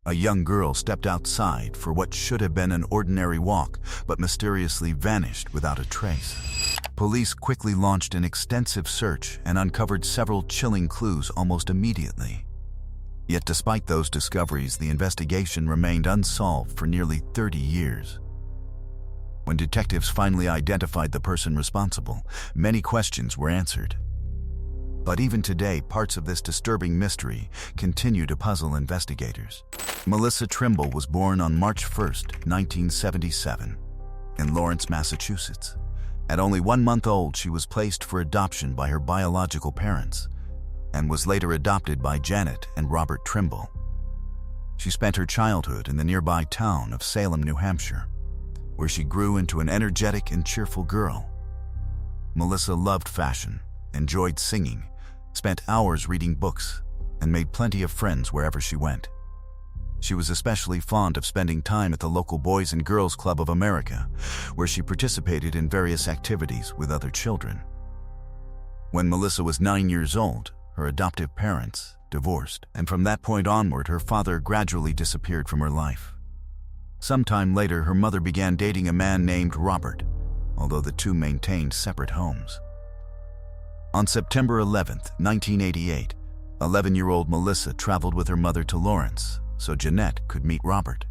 A young girl stepped outside for what should have been an ordinary walk, but mysteriously vanished without a trace. Police quickly launched an extensive search and uncovered several chilling clues almost immediately. Yet despite those discoveries, the investigation remained unsolved for nearly 30 years. When detectives finally identified the person responsible, many questions were answered. But even today, parts of this disturbing mystery continue to puzzle investigators. Melissa Trimble was born on March 1, 1977, in Lawrence, Massachusetts. At only 1 month old, she was placed for adoption by her biological parents and was later adopted by Janet and Robert Trimble. She spent her childhood in the nearby town of Salem, New Hampshire, where she grew into an energetic and cheerful girl. Melissa loved fashion, enjoyed singing, spent hours reading books, and made plenty of friends wherever she went. She was especially fond of spending time at the local Boys and Girls Club of America, where she participated in various activities with other children. When Melissa was 9 years old, her adoptive parents divorced, and from that point onward, her father gradually disappeared from her life. Sometime later, her mother began dating a man named Robert, although the two maintained separate homes. On September 11, 1988, 11-year-old Melissa traveled with her mother to Lawrence so Jeanette could meet Robert.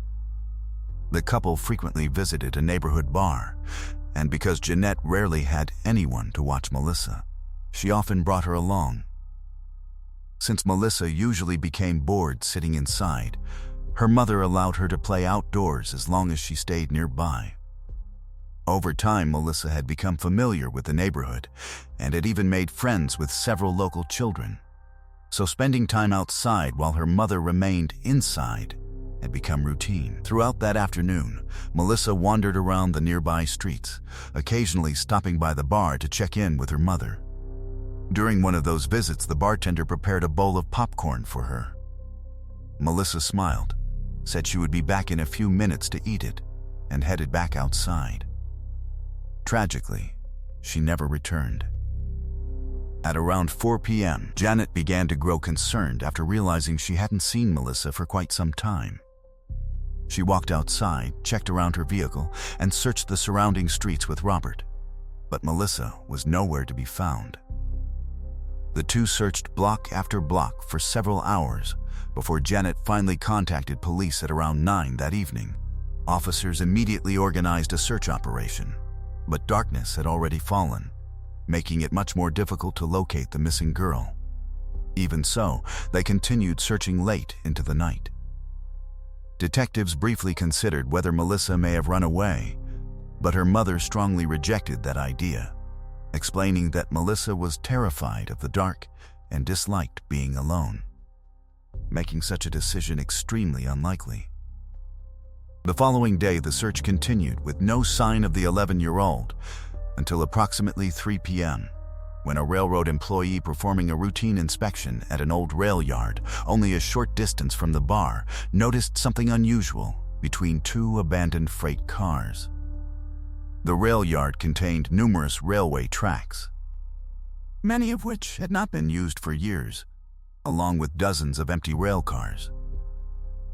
The couple frequently visited a neighborhood bar, and because Jeanette rarely had anyone to watch Melissa, she often brought her along. Since Melissa usually became bored sitting inside, her mother allowed her to play outdoors as long as she stayed nearby. Over time, Melissa had become familiar with the neighborhood and had even made friends with several local children. So spending time outside while her mother remained inside had become routine. Throughout that afternoon, Melissa wandered around the nearby streets, occasionally stopping by the bar to check in with her mother. During one of those visits, the bartender prepared a bowl of popcorn for her. Melissa smiled, said she would be back in a few minutes to eat it, and headed back outside. Tragically, she never returned. At around 4 p.m., Janet began to grow concerned after realizing she hadn't seen Melissa for quite some time. She walked outside, checked around her vehicle, and searched the surrounding streets with Robert, but Melissa was nowhere to be found. The two searched block after block for several hours before Janet finally contacted police at around 9 that evening. Officers immediately organized a search operation, but darkness had already fallen, making it much more difficult to locate the missing girl. Even so, they continued searching late into the night. Detectives briefly considered whether Melissa may have run away, but her mother strongly rejected that idea, explaining that Melissa was terrified of the dark and disliked being alone, making such a decision extremely unlikely. The following day, the search continued with no sign of the 11-year-old until approximately 3 p.m., when a railroad employee performing a routine inspection at an old rail yard only a short distance from the bar noticed something unusual between two abandoned freight cars. The rail yard contained numerous railway tracks, many of which had not been used for years, along with dozens of empty rail cars.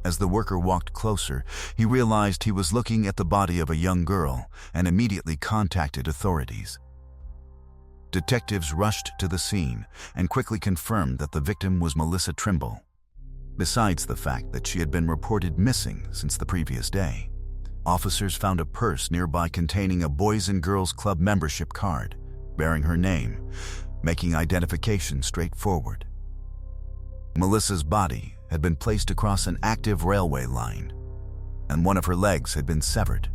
As the worker walked closer, he realized he was looking at the body of a young girl and immediately contacted authorities. Detectives rushed to the scene and quickly confirmed that the victim was Melissa Trimble, besides the fact that she had been reported missing since the previous day. Officers found a purse nearby containing a Boys and Girls Club membership card bearing her name, making identification straightforward. Melissa's body had been placed across an active railway line, and one of her legs had been severed,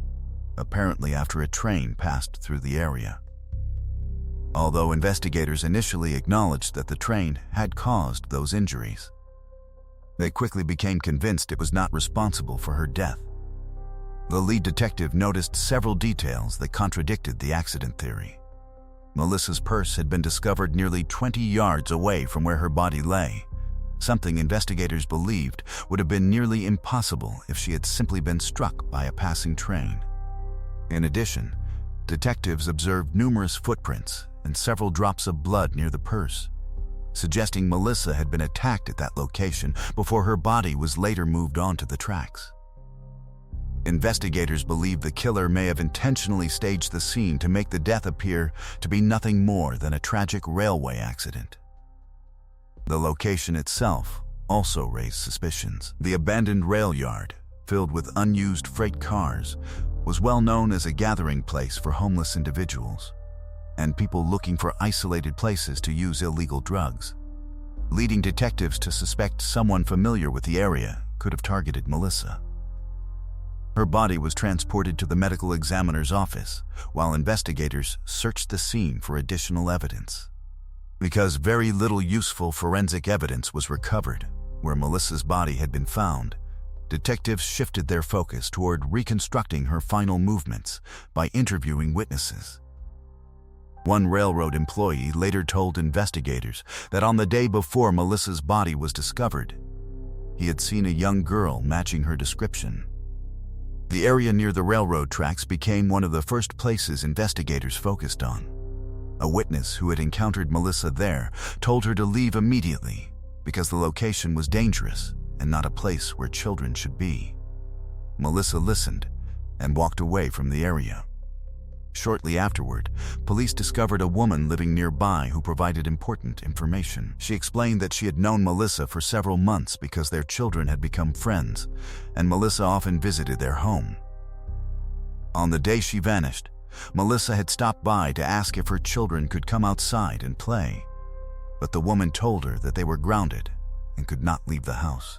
apparently after a train passed through the area. Although investigators initially acknowledged that the train had caused those injuries, they quickly became convinced it was not responsible for her death. The lead detective noticed several details that contradicted the accident theory. Melissa's purse had been discovered nearly 20 yards away from where her body lay, something investigators believed would have been nearly impossible if she had simply been struck by a passing train. In addition, detectives observed numerous footprints and several drops of blood near the purse, suggesting Melissa had been attacked at that location before her body was later moved onto the tracks. Investigators believe the killer may have intentionally staged the scene to make the death appear to be nothing more than a tragic railway accident. The location itself also raised suspicions. The abandoned rail yard, filled with unused freight cars, was well known as a gathering place for homeless individuals and people looking for isolated places to use illegal drugs, leading detectives to suspect someone familiar with the area could have targeted Melissa. Her body was transported to the medical examiner's office while investigators searched the scene for additional evidence. Because very little useful forensic evidence was recovered where Melissa's body had been found, detectives shifted their focus toward reconstructing her final movements by interviewing witnesses. One railroad employee later told investigators that on the day before Melissa's body was discovered, he had seen a young girl matching her description. The area near the railroad tracks became one of the first places investigators focused on. A witness who had encountered Melissa there told her to leave immediately because the location was dangerous and not a place where children should be. Melissa listened and walked away from the area. Shortly afterward, police discovered a woman living nearby who provided important information. She explained that she had known Melissa for several months because their children had become friends, and Melissa often visited their home. On the day she vanished, Melissa had stopped by to ask if her children could come outside and play, but the woman told her that they were grounded and could not leave the house.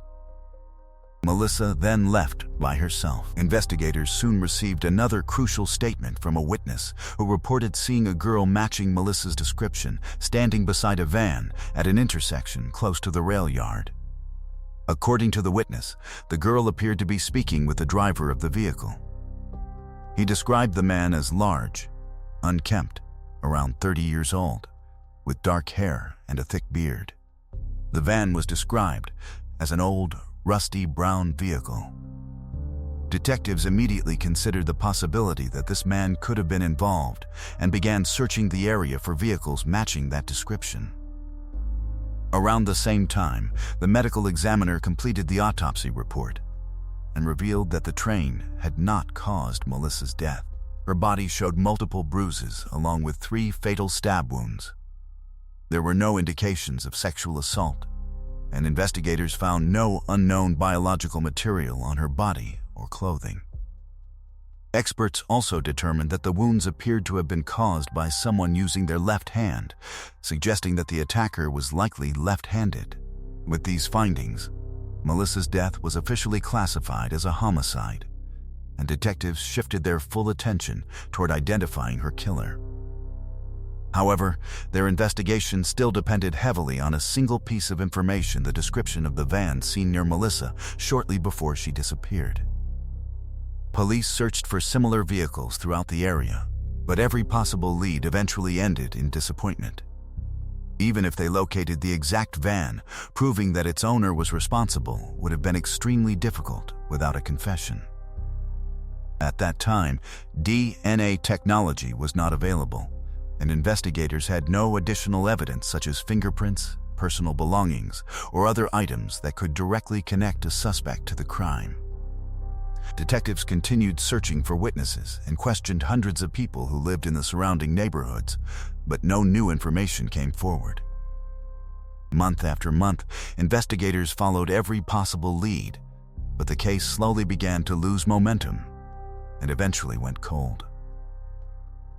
Melissa then left by herself. Investigators soon received another crucial statement from a witness who reported seeing a girl matching Melissa's description standing beside a van at an intersection close to the rail yard. According to the witness, the girl appeared to be speaking with the driver of the vehicle. He described the man as large, unkempt, around 30 years old, with dark hair and a thick beard. The van was described as an old, rusty brown vehicle. Detectives immediately considered the possibility that this man could have been involved and began searching the area for vehicles matching that description. Around the same time, the medical examiner completed the autopsy report and revealed that the train had not caused Melissa's death. Her body showed multiple bruises along with 3 fatal stab wounds. There were no indications of sexual assault, and investigators found no unknown biological material on her body or clothing. Experts also determined that the wounds appeared to have been caused by someone using their left hand, suggesting that the attacker was likely left-handed. With these findings, Melissa's death was officially classified as a homicide, and detectives shifted their full attention toward identifying her killer. However, their investigation still depended heavily on a single piece of information: the description of the van seen near Melissa shortly before she disappeared. Police searched for similar vehicles throughout the area, but every possible lead eventually ended in disappointment. Even if they located the exact van, proving that its owner was responsible would have been extremely difficult without a confession. At that time, DNA technology was not available, and investigators had no additional evidence such as fingerprints, personal belongings, or other items that could directly connect a suspect to the crime. Detectives continued searching for witnesses and questioned hundreds of people who lived in the surrounding neighborhoods, but no new information came forward. Month after month, investigators followed every possible lead, but the case slowly began to lose momentum and eventually went cold.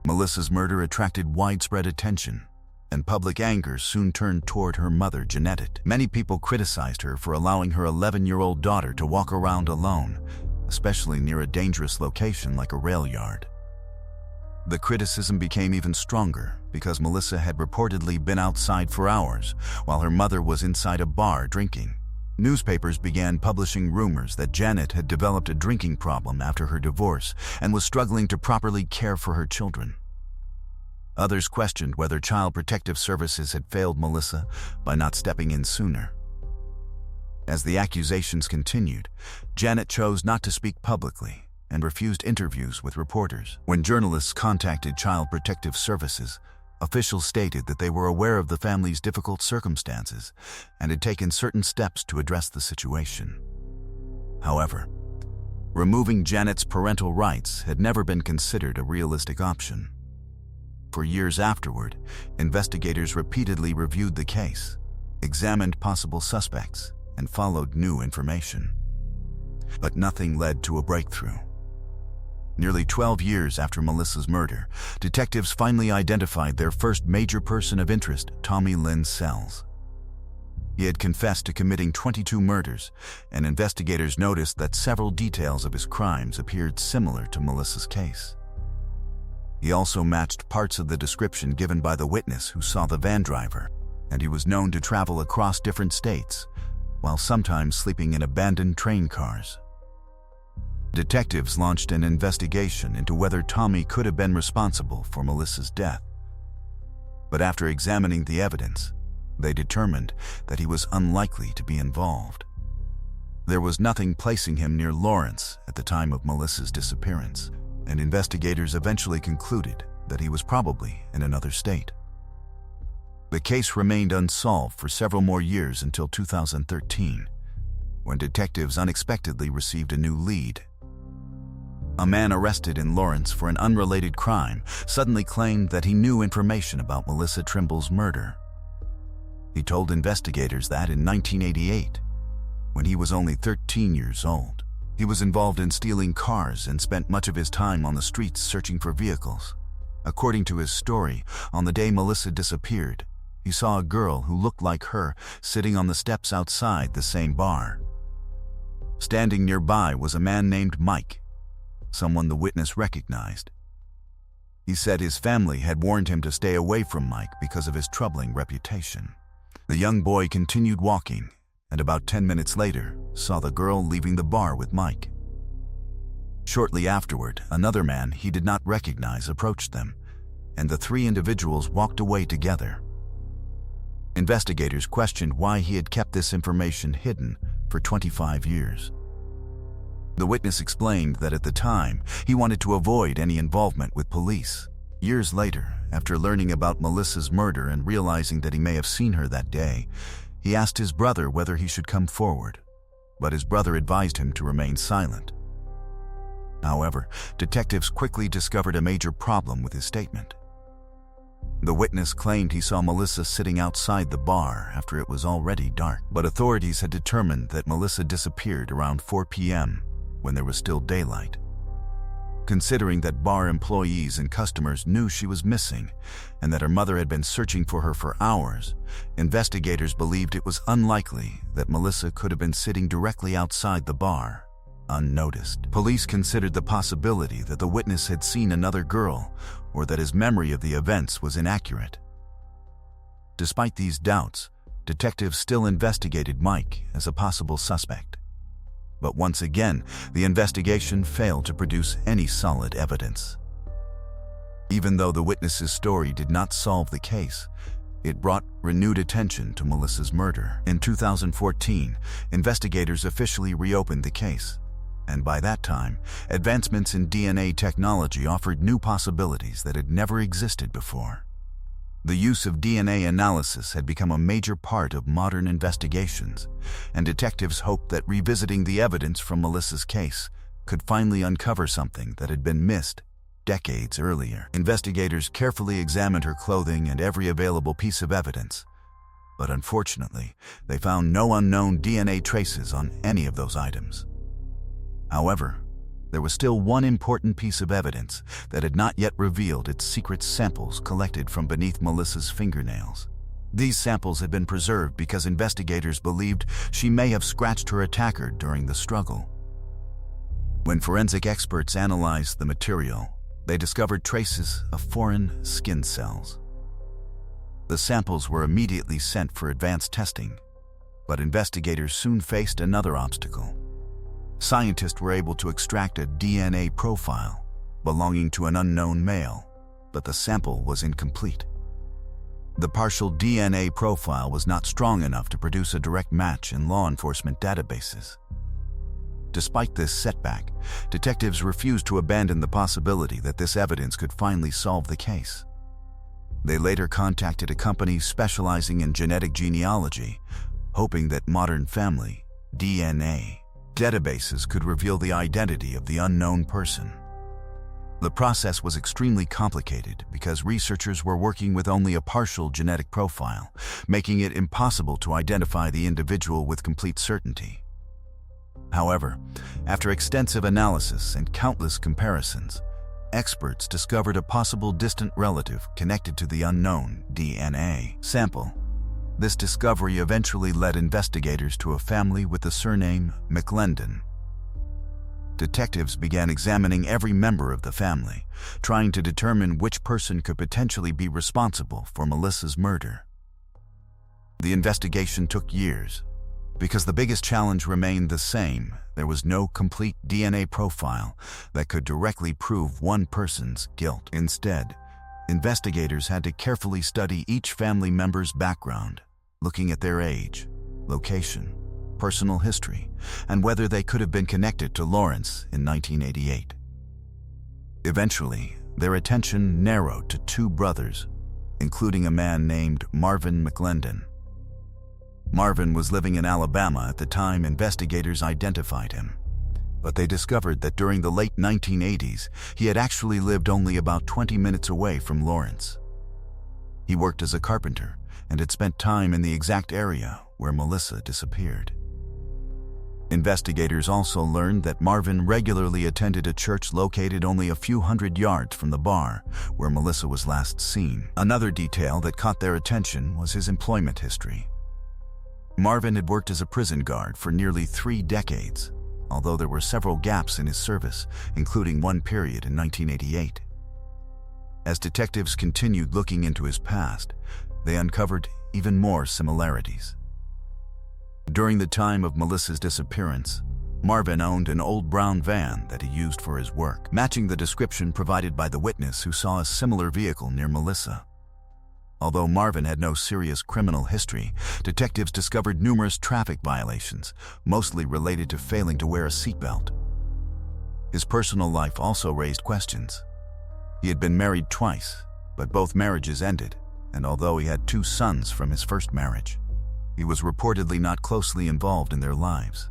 Melissa's murder attracted widespread attention, and public anger soon turned toward her mother, Jeanette. Many people criticized her for allowing her 11-year-old daughter to walk around alone, especially near a dangerous location like a rail yard. The criticism became even stronger because Melissa had reportedly been outside for hours while her mother was inside a bar drinking. Newspapers began publishing rumors that Janet had developed a drinking problem after her divorce and was struggling to properly care for her children. Others questioned whether Child Protective Services had failed Melissa by not stepping in sooner. As the accusations continued, Janet chose not to speak publicly and refused interviews with reporters. When journalists contacted Child Protective Services, Officials stated that they were aware of the family's difficult circumstances and had taken certain steps to address the situation. However, removing Janet's parental rights had never been considered a realistic option. For years afterward, investigators repeatedly reviewed the case, examined possible suspects, and followed new information. But nothing led to a breakthrough. Nearly 12 years after Melissa's murder, detectives finally identified their first major person of interest, Tommy Lynn Sells. He had confessed to committing 22 murders, and investigators noticed that several details of his crimes appeared similar to Melissa's case. He also matched parts of the description given by the witness who saw the van driver, and he was known to travel across different states, while sometimes sleeping in abandoned train cars. Detectives launched an investigation into whether Tommy could have been responsible for Melissa's death. But after examining the evidence, they determined that he was unlikely to be involved. There was nothing placing him near Lawrence at the time of Melissa's disappearance, and investigators eventually concluded that he was probably in another state. The case remained unsolved for several more years until 2013, when detectives unexpectedly received a new lead. A man arrested in Lawrence for an unrelated crime suddenly claimed that he knew information about Melissa Trimble's murder. He told investigators that in 1988, when he was only 13 years old, he was involved in stealing cars and spent much of his time on the streets searching for vehicles. According to his story, on the day Melissa disappeared, he saw a girl who looked like her sitting on the steps outside the same bar. Standing nearby was a man named Mike, someone the witness recognized. He said his family had warned him to stay away from Mike because of his troubling reputation. The young boy continued walking, and about 10 minutes later, saw the girl leaving the bar with Mike. Shortly afterward, another man he did not recognize approached them, and the three individuals walked away together. Investigators questioned why he had kept this information hidden for 25 years. The witness explained that at the time, he wanted to avoid any involvement with police. Years later, after learning about Melissa's murder and realizing that he may have seen her that day, he asked his brother whether he should come forward, but his brother advised him to remain silent. However, detectives quickly discovered a major problem with his statement. The witness claimed he saw Melissa sitting outside the bar after it was already dark, but authorities had determined that Melissa disappeared around 4 p.m. when there was still daylight. Considering that bar employees and customers knew she was missing and that her mother had been searching for her for hours, investigators believed it was unlikely that Melissa could have been sitting directly outside the bar, unnoticed. Police considered the possibility that the witness had seen another girl or that his memory of the events was inaccurate. Despite these doubts, detectives still investigated Mike as a possible suspect. But once again, the investigation failed to produce any solid evidence. Even though the witness's story did not solve the case, it brought renewed attention to Melissa's murder. In 2014, investigators officially reopened the case, and by that time, advancements in DNA technology offered new possibilities that had never existed before. The use of DNA analysis had become a major part of modern investigations, and detectives hoped that revisiting the evidence from Melissa's case could finally uncover something that had been missed decades earlier. Investigators carefully examined her clothing and every available piece of evidence, but unfortunately, they found no unknown DNA traces on any of those items. However, there was still one important piece of evidence that had not yet revealed its secret samples collected from beneath Melissa's fingernails. These samples had been preserved because investigators believed she may have scratched her attacker during the struggle. When forensic experts analyzed the material, they discovered traces of foreign skin cells. The samples were immediately sent for advanced testing, but investigators soon faced another obstacle. Scientists were able to extract a DNA profile belonging to an unknown male, but the sample was incomplete. The partial DNA profile was not strong enough to produce a direct match in law enforcement databases. Despite this setback, detectives refused to abandon the possibility that this evidence could finally solve the case. They later contacted a company specializing in genetic genealogy, hoping that modern family DNA databases could reveal the identity of the unknown person. The process was extremely complicated because researchers were working with only a partial genetic profile, making it impossible to identify the individual with complete certainty. However, after extensive analysis and countless comparisons, experts discovered a possible distant relative connected to the unknown DNA sample. This discovery eventually led investigators to a family with the surname McLendon. Detectives began examining every member of the family, trying to determine which person could potentially be responsible for Melissa's murder. The investigation took years. Because the biggest challenge remained the same, there was no complete DNA profile that could directly prove one person's guilt. Instead, investigators had to carefully study each family member's background, looking at their age, location, personal history, and whether they could have been connected to Lawrence in 1988. Eventually, their attention narrowed to two brothers, including a man named Marvin McLendon. Marvin was living in Alabama at the time investigators identified him, but they discovered that during the late 1980s, he had actually lived only about 20 minutes away from Lawrence. He worked as a carpenter and had spent time in the exact area where Melissa disappeared. Investigators also learned that Marvin regularly attended a church located only a few hundred yards from the bar where Melissa was last seen. Another detail that caught their attention was his employment history. Marvin had worked as a prison guard for nearly 3 decades, although there were several gaps in his service, including one period in 1988. As detectives continued looking into his past, they uncovered even more similarities. During the time of Melissa's disappearance, Marvin owned an old brown van that he used for his work, matching the description provided by the witness who saw a similar vehicle near Melissa. Although Marvin had no serious criminal history, detectives discovered numerous traffic violations, mostly related to failing to wear a seatbelt. His personal life also raised questions. He had been married twice, but both marriages ended, and although he had 2 sons from his first marriage, he was reportedly not closely involved in their lives.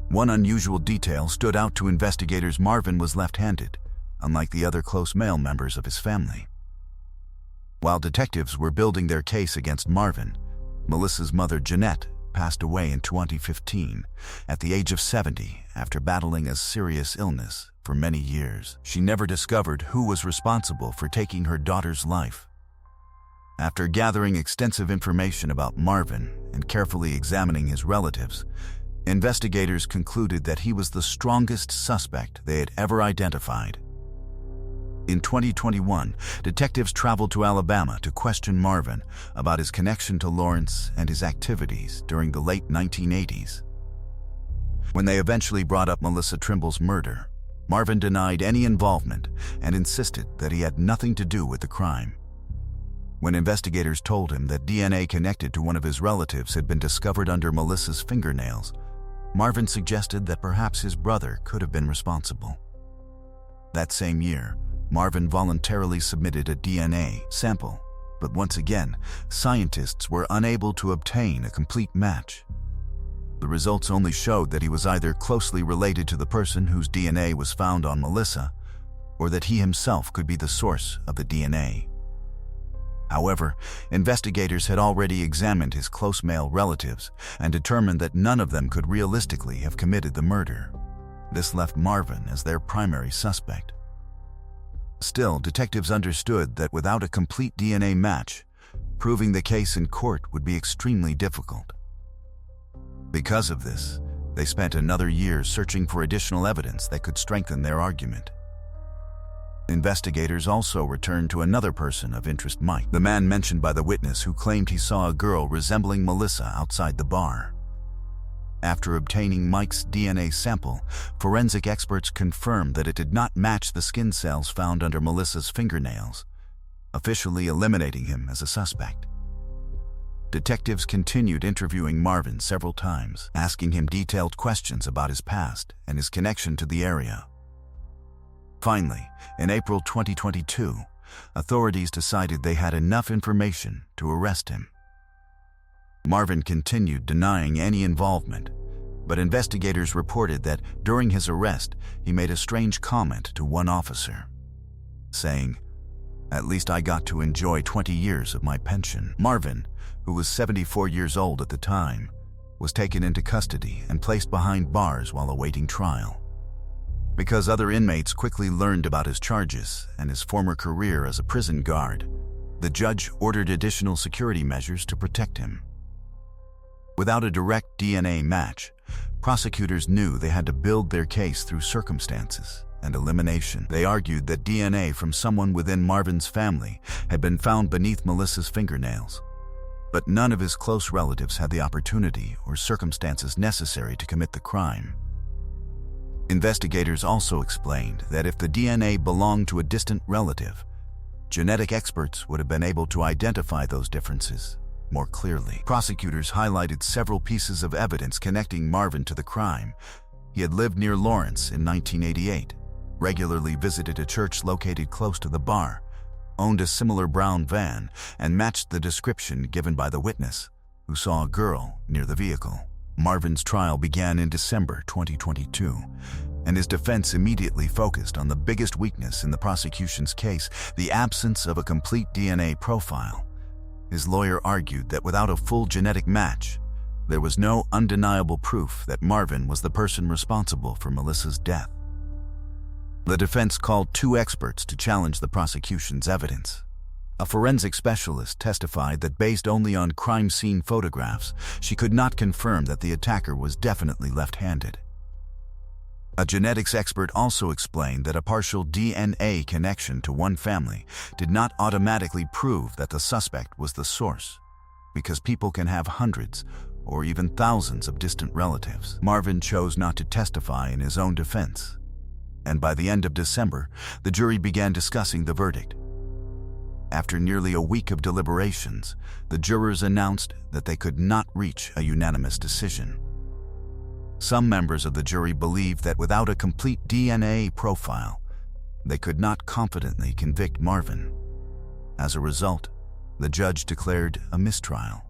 One unusual detail stood out to investigators: Marvin was left-handed, unlike the other close male members of his family. While detectives were building their case against Marvin, Melissa's mother, Jeanette, passed away in 2015 at the age of 70 after battling a serious illness for many years. She never discovered who was responsible for taking her daughter's life. After gathering extensive information about Marvin and carefully examining his relatives, investigators concluded that he was the strongest suspect they had ever identified. In 2021, detectives traveled to Alabama to question Marvin about his connection to Lawrence and his activities during the late 1980s. When they eventually brought up Melissa Trimble's murder, Marvin denied any involvement and insisted that he had nothing to do with the crime. When investigators told him that DNA connected to one of his relatives had been discovered under Melissa's fingernails, Marvin suggested that perhaps his brother could have been responsible. That same year, Marvin voluntarily submitted a DNA sample, but once again, scientists were unable to obtain a complete match. The results only showed that he was either closely related to the person whose DNA was found on Melissa, or that he himself could be the source of the DNA. However, investigators had already examined his close male relatives and determined that none of them could realistically have committed the murder. This left Marvin as their primary suspect. Still, detectives understood that without a complete DNA match, proving the case in court would be extremely difficult. Because of this, they spent another year searching for additional evidence that could strengthen their argument. Investigators also returned to another person of interest, Mike, the man mentioned by the witness who claimed he saw a girl resembling Melissa outside the bar. After obtaining Mike's DNA sample, forensic experts confirmed that it did not match the skin cells found under Melissa's fingernails, officially eliminating him as a suspect. Detectives continued interviewing Marvin several times, asking him detailed questions about his past and his connection to the area. Finally, in April 2022, authorities decided they had enough information to arrest him. Marvin continued denying any involvement, but investigators reported that during his arrest, he made a strange comment to one officer, saying, "At least I got to enjoy 20 years of my pension." Marvin, who was 74 years old at the time, was taken into custody and placed behind bars while awaiting trial. Because other inmates quickly learned about his charges and his former career as a prison guard, the judge ordered additional security measures to protect him. Without a direct DNA match, prosecutors knew they had to build their case through circumstances and elimination. They argued that DNA from someone within Marvin's family had been found beneath Melissa's fingernails, but none of his close relatives had the opportunity or circumstances necessary to commit the crime. Investigators also explained that if the DNA belonged to a distant relative, genetic experts would have been able to identify those differences more clearly. Prosecutors highlighted several pieces of evidence connecting Marvin to the crime. He had lived near Lawrence in 1988, regularly visited a church located close to the bar, owned a similar brown van, and matched the description given by the witness, who saw a girl near the vehicle. Marvin's trial began in December 2022, and his defense immediately focused on the biggest weakness in the prosecution's case, the absence of a complete DNA profile. His lawyer argued that without a full genetic match, there was no undeniable proof that Marvin was the person responsible for Melissa's death. The defense called 2 experts to challenge the prosecution's evidence. A forensic specialist testified that based only on crime scene photographs, she could not confirm that the attacker was definitely left-handed. A genetics expert also explained that a partial DNA connection to one family did not automatically prove that the suspect was the source, because people can have hundreds or even thousands of distant relatives. Marvin chose not to testify in his own defense, and by the end of December, the jury began discussing the verdict. After nearly a week of deliberations, the jurors announced that they could not reach a unanimous decision. Some members of the jury believed that without a complete DNA profile, they could not confidently convict Marvin. As a result, the judge declared a mistrial.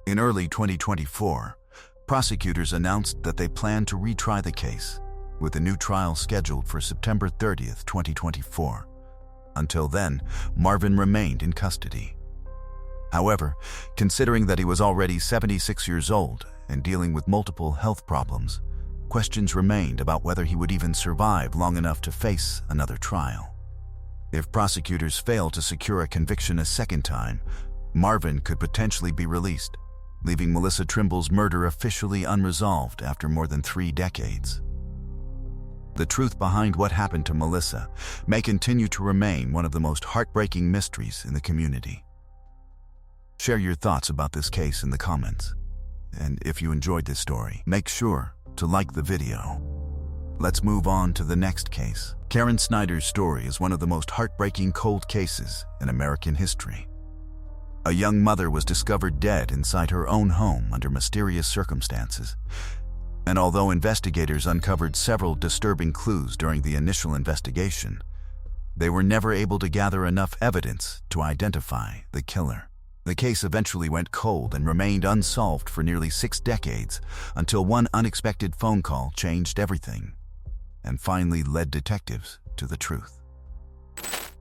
In early 2024, prosecutors announced that they planned to retry the case, with a new trial scheduled for September 30th, 2024. Until then, Marvin remained in custody. However, considering that he was already 76 years old and dealing with multiple health problems, questions remained about whether he would even survive long enough to face another trial. If prosecutors failed to secure a conviction a second time, Marvin could potentially be released, leaving Melissa Trimble's murder officially unresolved after more than 3 decades. The truth behind what happened to Melissa may continue to remain one of the most heartbreaking mysteries in the community. Share your thoughts about this case in the comments. And if you enjoyed this story, make sure to like the video. Let's move on to the next case. Karen Snyder's story is one of the most heartbreaking cold cases in American history. A young mother was discovered dead inside her own home under mysterious circumstances. And although investigators uncovered several disturbing clues during the initial investigation, they were never able to gather enough evidence to identify the killer. The case eventually went cold and remained unsolved for nearly 6 decades until one unexpected phone call changed everything and finally led detectives to the truth.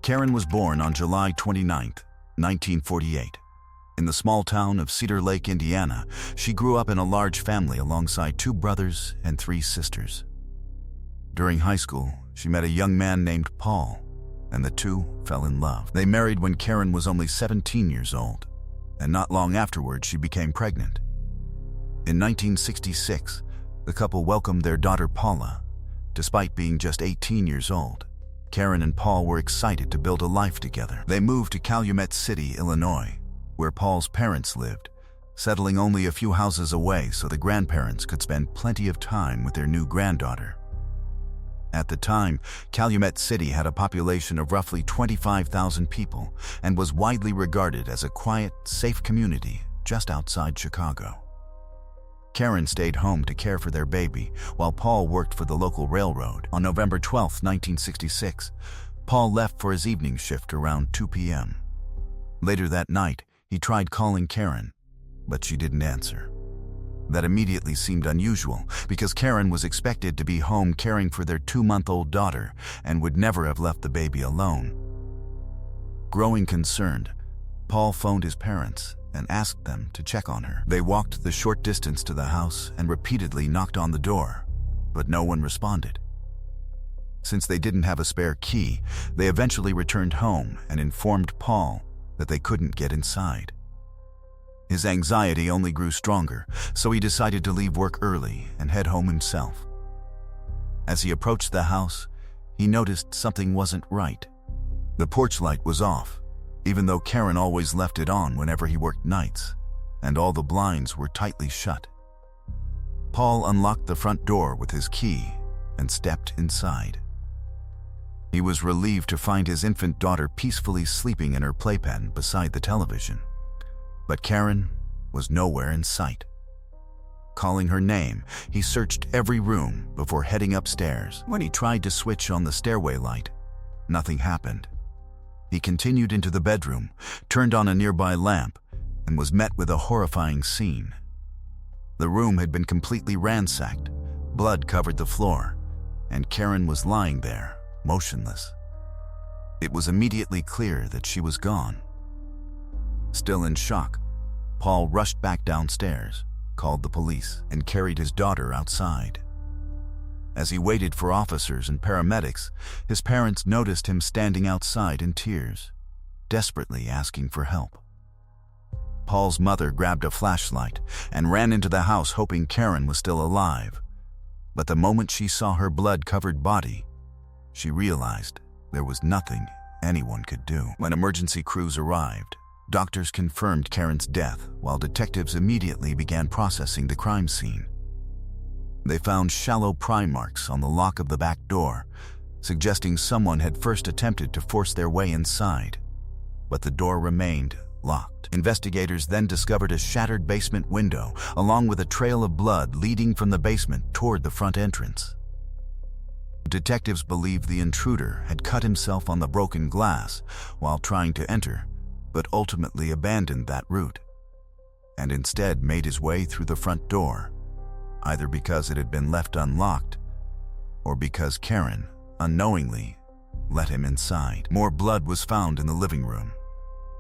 Karen was born on July 29, 1948. In the small town of Cedar Lake, Indiana, she grew up in a large family alongside 2 brothers and 3 sisters. During high school, she met a young man named Paul, and the two fell in love. They married when Karen was only 17 years old, and not long afterwards she became pregnant. In 1966, the couple welcomed their daughter Paula. Despite being just 18 years old, Karen and Paul were excited to build a life together. They moved to Calumet City, Illinois, where Paul's parents lived, settling only a few houses away so the grandparents could spend plenty of time with their new granddaughter. At the time, Calumet City had a population of roughly 25,000 people and was widely regarded as a quiet, safe community just outside Chicago. Karen stayed home to care for their baby, while Paul worked for the local railroad. On November 12, 1966, Paul left for his evening shift around 2 p.m. Later that night, he tried calling Karen, but she didn't answer. That immediately seemed unusual because Karen was expected to be home caring for their 2-month-old daughter and would never have left the baby alone. Growing concerned, Paul phoned his parents and asked them to check on her. They walked the short distance to the house and repeatedly knocked on the door, but no one responded. Since they didn't have a spare key, they eventually returned home and informed Paul that they couldn't get inside. His anxiety only grew stronger, so he decided to leave work early and head home himself. As he approached the house, he noticed something wasn't right. The porch light was off, even though Karen always left it on whenever he worked nights, and all the blinds were tightly shut. Paul unlocked the front door with his key and stepped inside. He was relieved to find his infant daughter peacefully sleeping in her playpen beside the television. But Karen was nowhere in sight. Calling her name, he searched every room before heading upstairs. When he tried to switch on the stairway light, nothing happened. He continued into the bedroom, turned on a nearby lamp, and was met with a horrifying scene. The room had been completely ransacked, blood covered the floor, and Karen was lying there, motionless. It was immediately clear that she was gone. Still in shock, Paul rushed back downstairs, called the police, and carried his daughter outside. As he waited for officers and paramedics, his parents noticed him standing outside in tears, desperately asking for help. Paul's mother grabbed a flashlight and ran into the house hoping Karen was still alive. But the moment she saw her blood-covered body, she realized there was nothing anyone could do. When emergency crews arrived, doctors confirmed Karen's death while detectives immediately began processing the crime scene. They found shallow pry marks on the lock of the back door, suggesting someone had first attempted to force their way inside, but the door remained locked. Investigators then discovered a shattered basement window, along with a trail of blood leading from the basement toward the front entrance. Detectives believed the intruder had cut himself on the broken glass while trying to enter, but ultimately abandoned that route, and instead made his way through the front door, either because it had been left unlocked or because Karen, unknowingly, let him inside. More blood was found in the living room,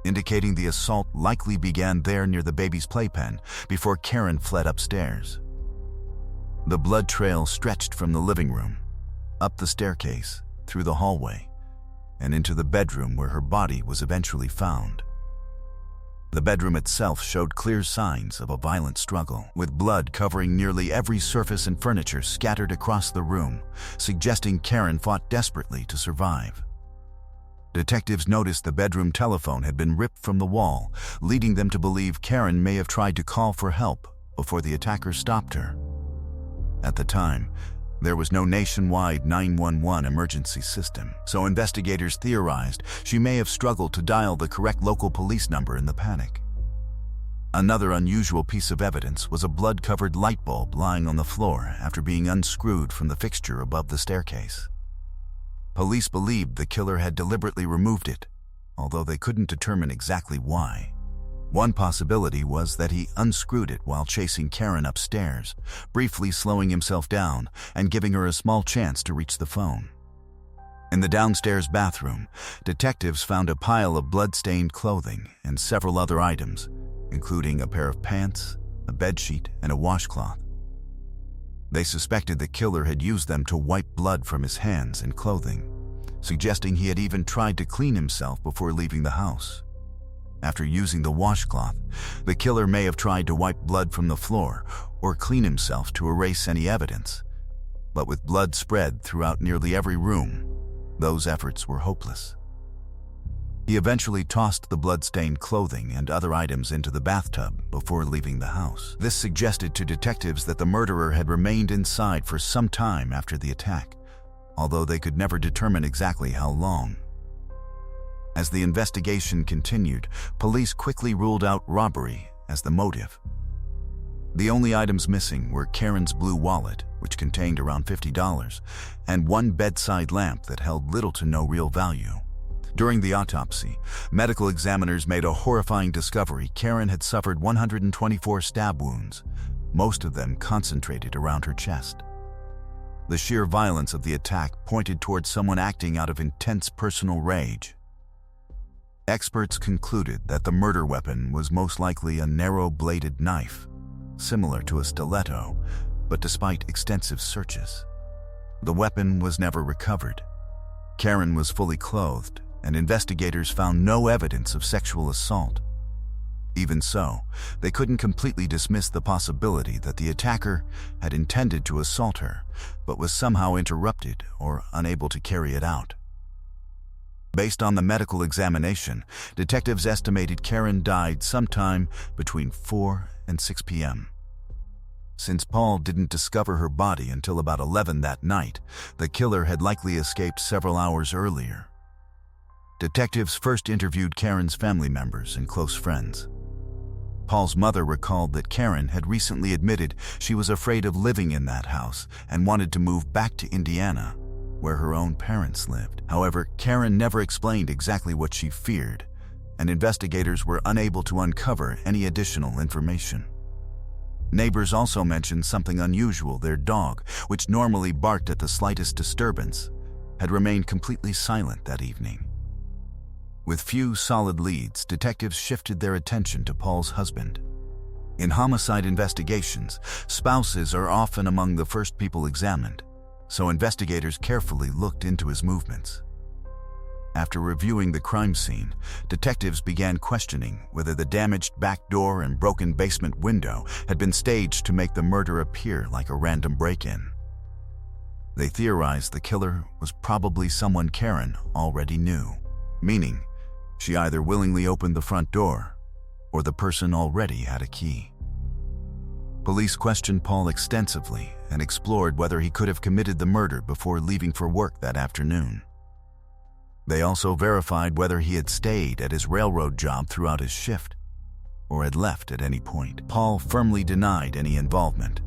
indicating the assault likely began there near the baby's playpen before Karen fled upstairs. The blood trail stretched from the living room, up the staircase, through the hallway, and into the bedroom where her body was eventually found. The bedroom itself showed clear signs of a violent struggle, with blood covering nearly every surface and furniture scattered across the room, suggesting Karen fought desperately to survive. Detectives noticed the bedroom telephone had been ripped from the wall, leading them to believe Karen may have tried to call for help before the attacker stopped her. At the time, there was no nationwide 911 emergency system, so investigators theorized she may have struggled to dial the correct local police number in the panic. Another unusual piece of evidence was a blood-covered light bulb lying on the floor after being unscrewed from the fixture above the staircase. Police believed the killer had deliberately removed it, although they couldn't determine exactly why. One possibility was that he unscrewed it while chasing Karen upstairs, briefly slowing himself down and giving her a small chance to reach the phone. In the downstairs bathroom, detectives found a pile of blood-stained clothing and several other items, including a pair of pants, a bedsheet, and a washcloth. They suspected the killer had used them to wipe blood from his hands and clothing, suggesting he had even tried to clean himself before leaving the house. After using the washcloth, the killer may have tried to wipe blood from the floor or clean himself to erase any evidence. But with blood spread throughout nearly every room, those efforts were hopeless. He eventually tossed the blood-stained clothing and other items into the bathtub before leaving the house. This suggested to detectives that the murderer had remained inside for some time after the attack, although they could never determine exactly how long. As the investigation continued, police quickly ruled out robbery as the motive. The only items missing were Karen's blue wallet, which contained around $50, and one bedside lamp that held little to no real value. During the autopsy, medical examiners made a horrifying discovery. Karen had suffered 124 stab wounds, most of them concentrated around her chest. The sheer violence of the attack pointed towards someone acting out of intense personal rage. Experts concluded that the murder weapon was most likely a narrow-bladed knife, similar to a stiletto, but despite extensive searches, the weapon was never recovered. Karen was fully clothed, and investigators found no evidence of sexual assault. Even so, they couldn't completely dismiss the possibility that the attacker had intended to assault her, but was somehow interrupted or unable to carry it out. Based on the medical examination, detectives estimated Karen died sometime between 4 and 6 p.m. Since Paul didn't discover her body until about 11 that night, the killer had likely escaped several hours earlier. Detectives first interviewed Karen's family members and close friends. Paul's mother recalled that Karen had recently admitted she was afraid of living in that house and wanted to move back to Indiana, where her own parents lived. However, Karen never explained exactly what she feared, and investigators were unable to uncover any additional information. Neighbors also mentioned something unusual. Their dog, which normally barked at the slightest disturbance, had remained completely silent that evening. With few solid leads, detectives shifted their attention to Paul's husband. In homicide investigations, spouses are often among the first people examined, so investigators carefully looked into his movements. After reviewing the crime scene, detectives began questioning whether the damaged back door and broken basement window had been staged to make the murder appear like a random break-in. They theorized the killer was probably someone Karen already knew, meaning she either willingly opened the front door or the person already had a key. Police questioned Paul extensively and explored whether he could have committed the murder before leaving for work that afternoon. They also verified whether he had stayed at his railroad job throughout his shift or had left at any point. Paul firmly denied any involvement,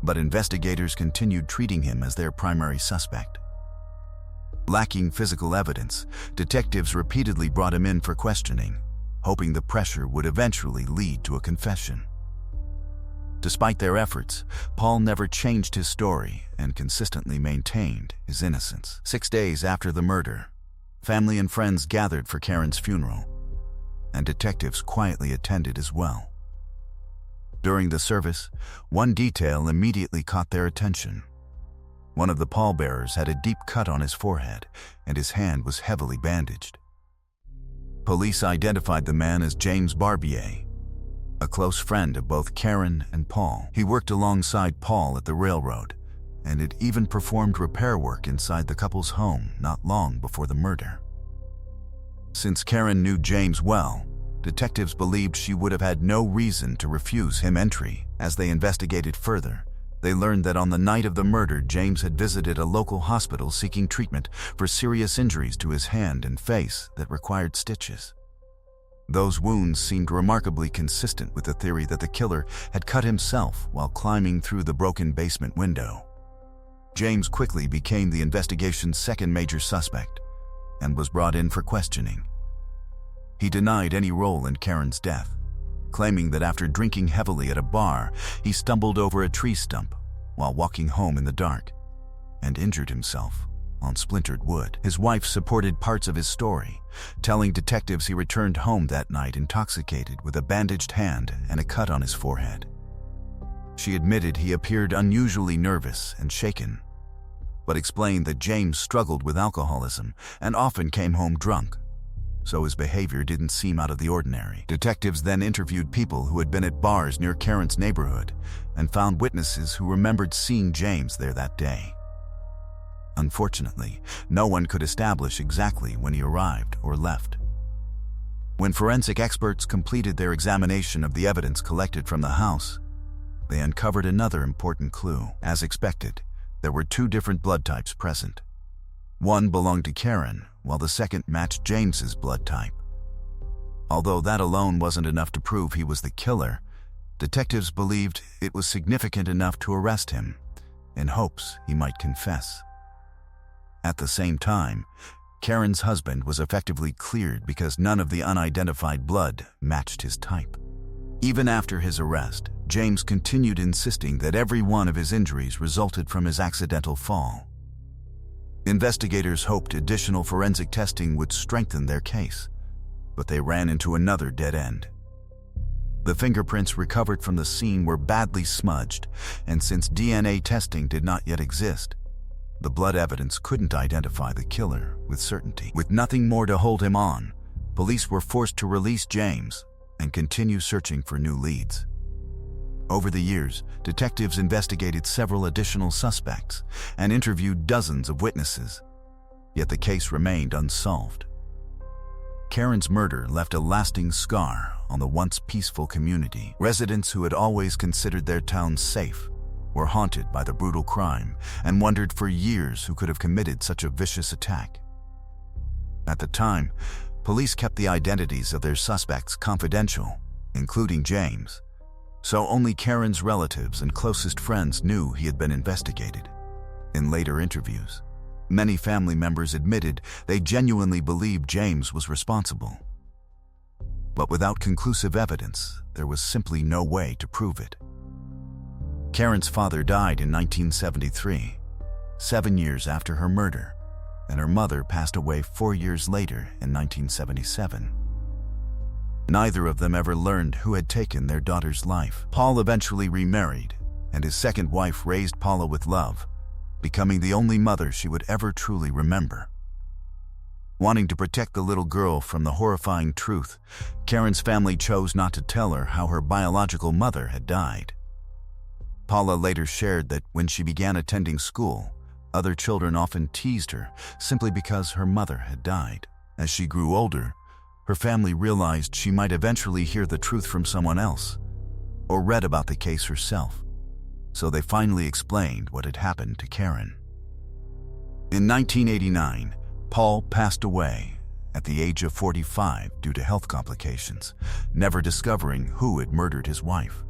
but investigators continued treating him as their primary suspect. Lacking physical evidence, detectives repeatedly brought him in for questioning, hoping the pressure would eventually lead to a confession. Despite their efforts, Paul never changed his story and consistently maintained his innocence. 6 days after the murder, family and friends gathered for Karen's funeral, and detectives quietly attended as well. During the service, one detail immediately caught their attention. One of the pallbearers had a deep cut on his forehead, and his hand was heavily bandaged. Police identified the man as James Barbier, a close friend of both Karen and Paul. He worked alongside Paul at the railroad, and had even performed repair work inside the couple's home not long before the murder. Since Karen knew James well, detectives believed she would have had no reason to refuse him entry. As they investigated further, they learned that on the night of the murder, James had visited a local hospital seeking treatment for serious injuries to his hand and face that required stitches. Those wounds seemed remarkably consistent with the theory that the killer had cut himself while climbing through the broken basement window. James quickly became the investigation's second major suspect and was brought in for questioning. He denied any role in Karen's death, claiming that after drinking heavily at a bar, he stumbled over a tree stump while walking home in the dark and injured himself on splintered wood. His wife supported parts of his story, telling detectives he returned home that night intoxicated with a bandaged hand and a cut on his forehead. She admitted he appeared unusually nervous and shaken, but explained that James struggled with alcoholism and often came home drunk, so his behavior didn't seem out of the ordinary. Detectives then interviewed people who had been at bars near Karen's neighborhood and found witnesses who remembered seeing James there that day. Unfortunately, no one could establish exactly when he arrived or left. When forensic experts completed their examination of the evidence collected from the house, they uncovered another important clue. As expected, there were 2 different blood types present. One belonged to Karen, while the second matched James's blood type. Although that alone wasn't enough to prove he was the killer, Detectives believed it was significant enough to arrest him, in hopes he might confess. At the same time, Karen's husband was effectively cleared because none of the unidentified blood matched his type. Even after his arrest, James continued insisting that every one of his injuries resulted from his accidental fall. Investigators hoped additional forensic testing would strengthen their case, but they ran into another dead end. The fingerprints recovered from the scene were badly smudged, and since DNA testing did not yet exist, the blood evidence couldn't identify the killer with certainty. With nothing more to hold him on, police were forced to release James and continue searching for new leads. Over the years, detectives investigated several additional suspects and interviewed dozens of witnesses, yet the case remained unsolved. Karen's murder left a lasting scar on the once peaceful community. Residents who had always considered their town safe were haunted by the brutal crime and wondered for years who could have committed such a vicious attack. At the time, police kept the identities of their suspects confidential, including James, so only Karen's relatives and closest friends knew he had been investigated. In later interviews, many family members admitted they genuinely believed James was responsible. But without conclusive evidence, there was simply no way to prove it. Karen's father died in 1973, 7 years after her murder, and her mother passed away 4 years later in 1977. Neither of them ever learned who had taken their daughter's life. Paul eventually remarried, and his second wife raised Paula with love, becoming the only mother she would ever truly remember. Wanting to protect the little girl from the horrifying truth, Karen's family chose not to tell her how her biological mother had died. Paula later shared that when she began attending school, other children often teased her simply because her mother had died. As she grew older, her family realized she might eventually hear the truth from someone else, or read about the case herself, so they finally explained what had happened to Karen. In 1989, Paul passed away at the age of 45 due to health complications, never discovering who had murdered his wife.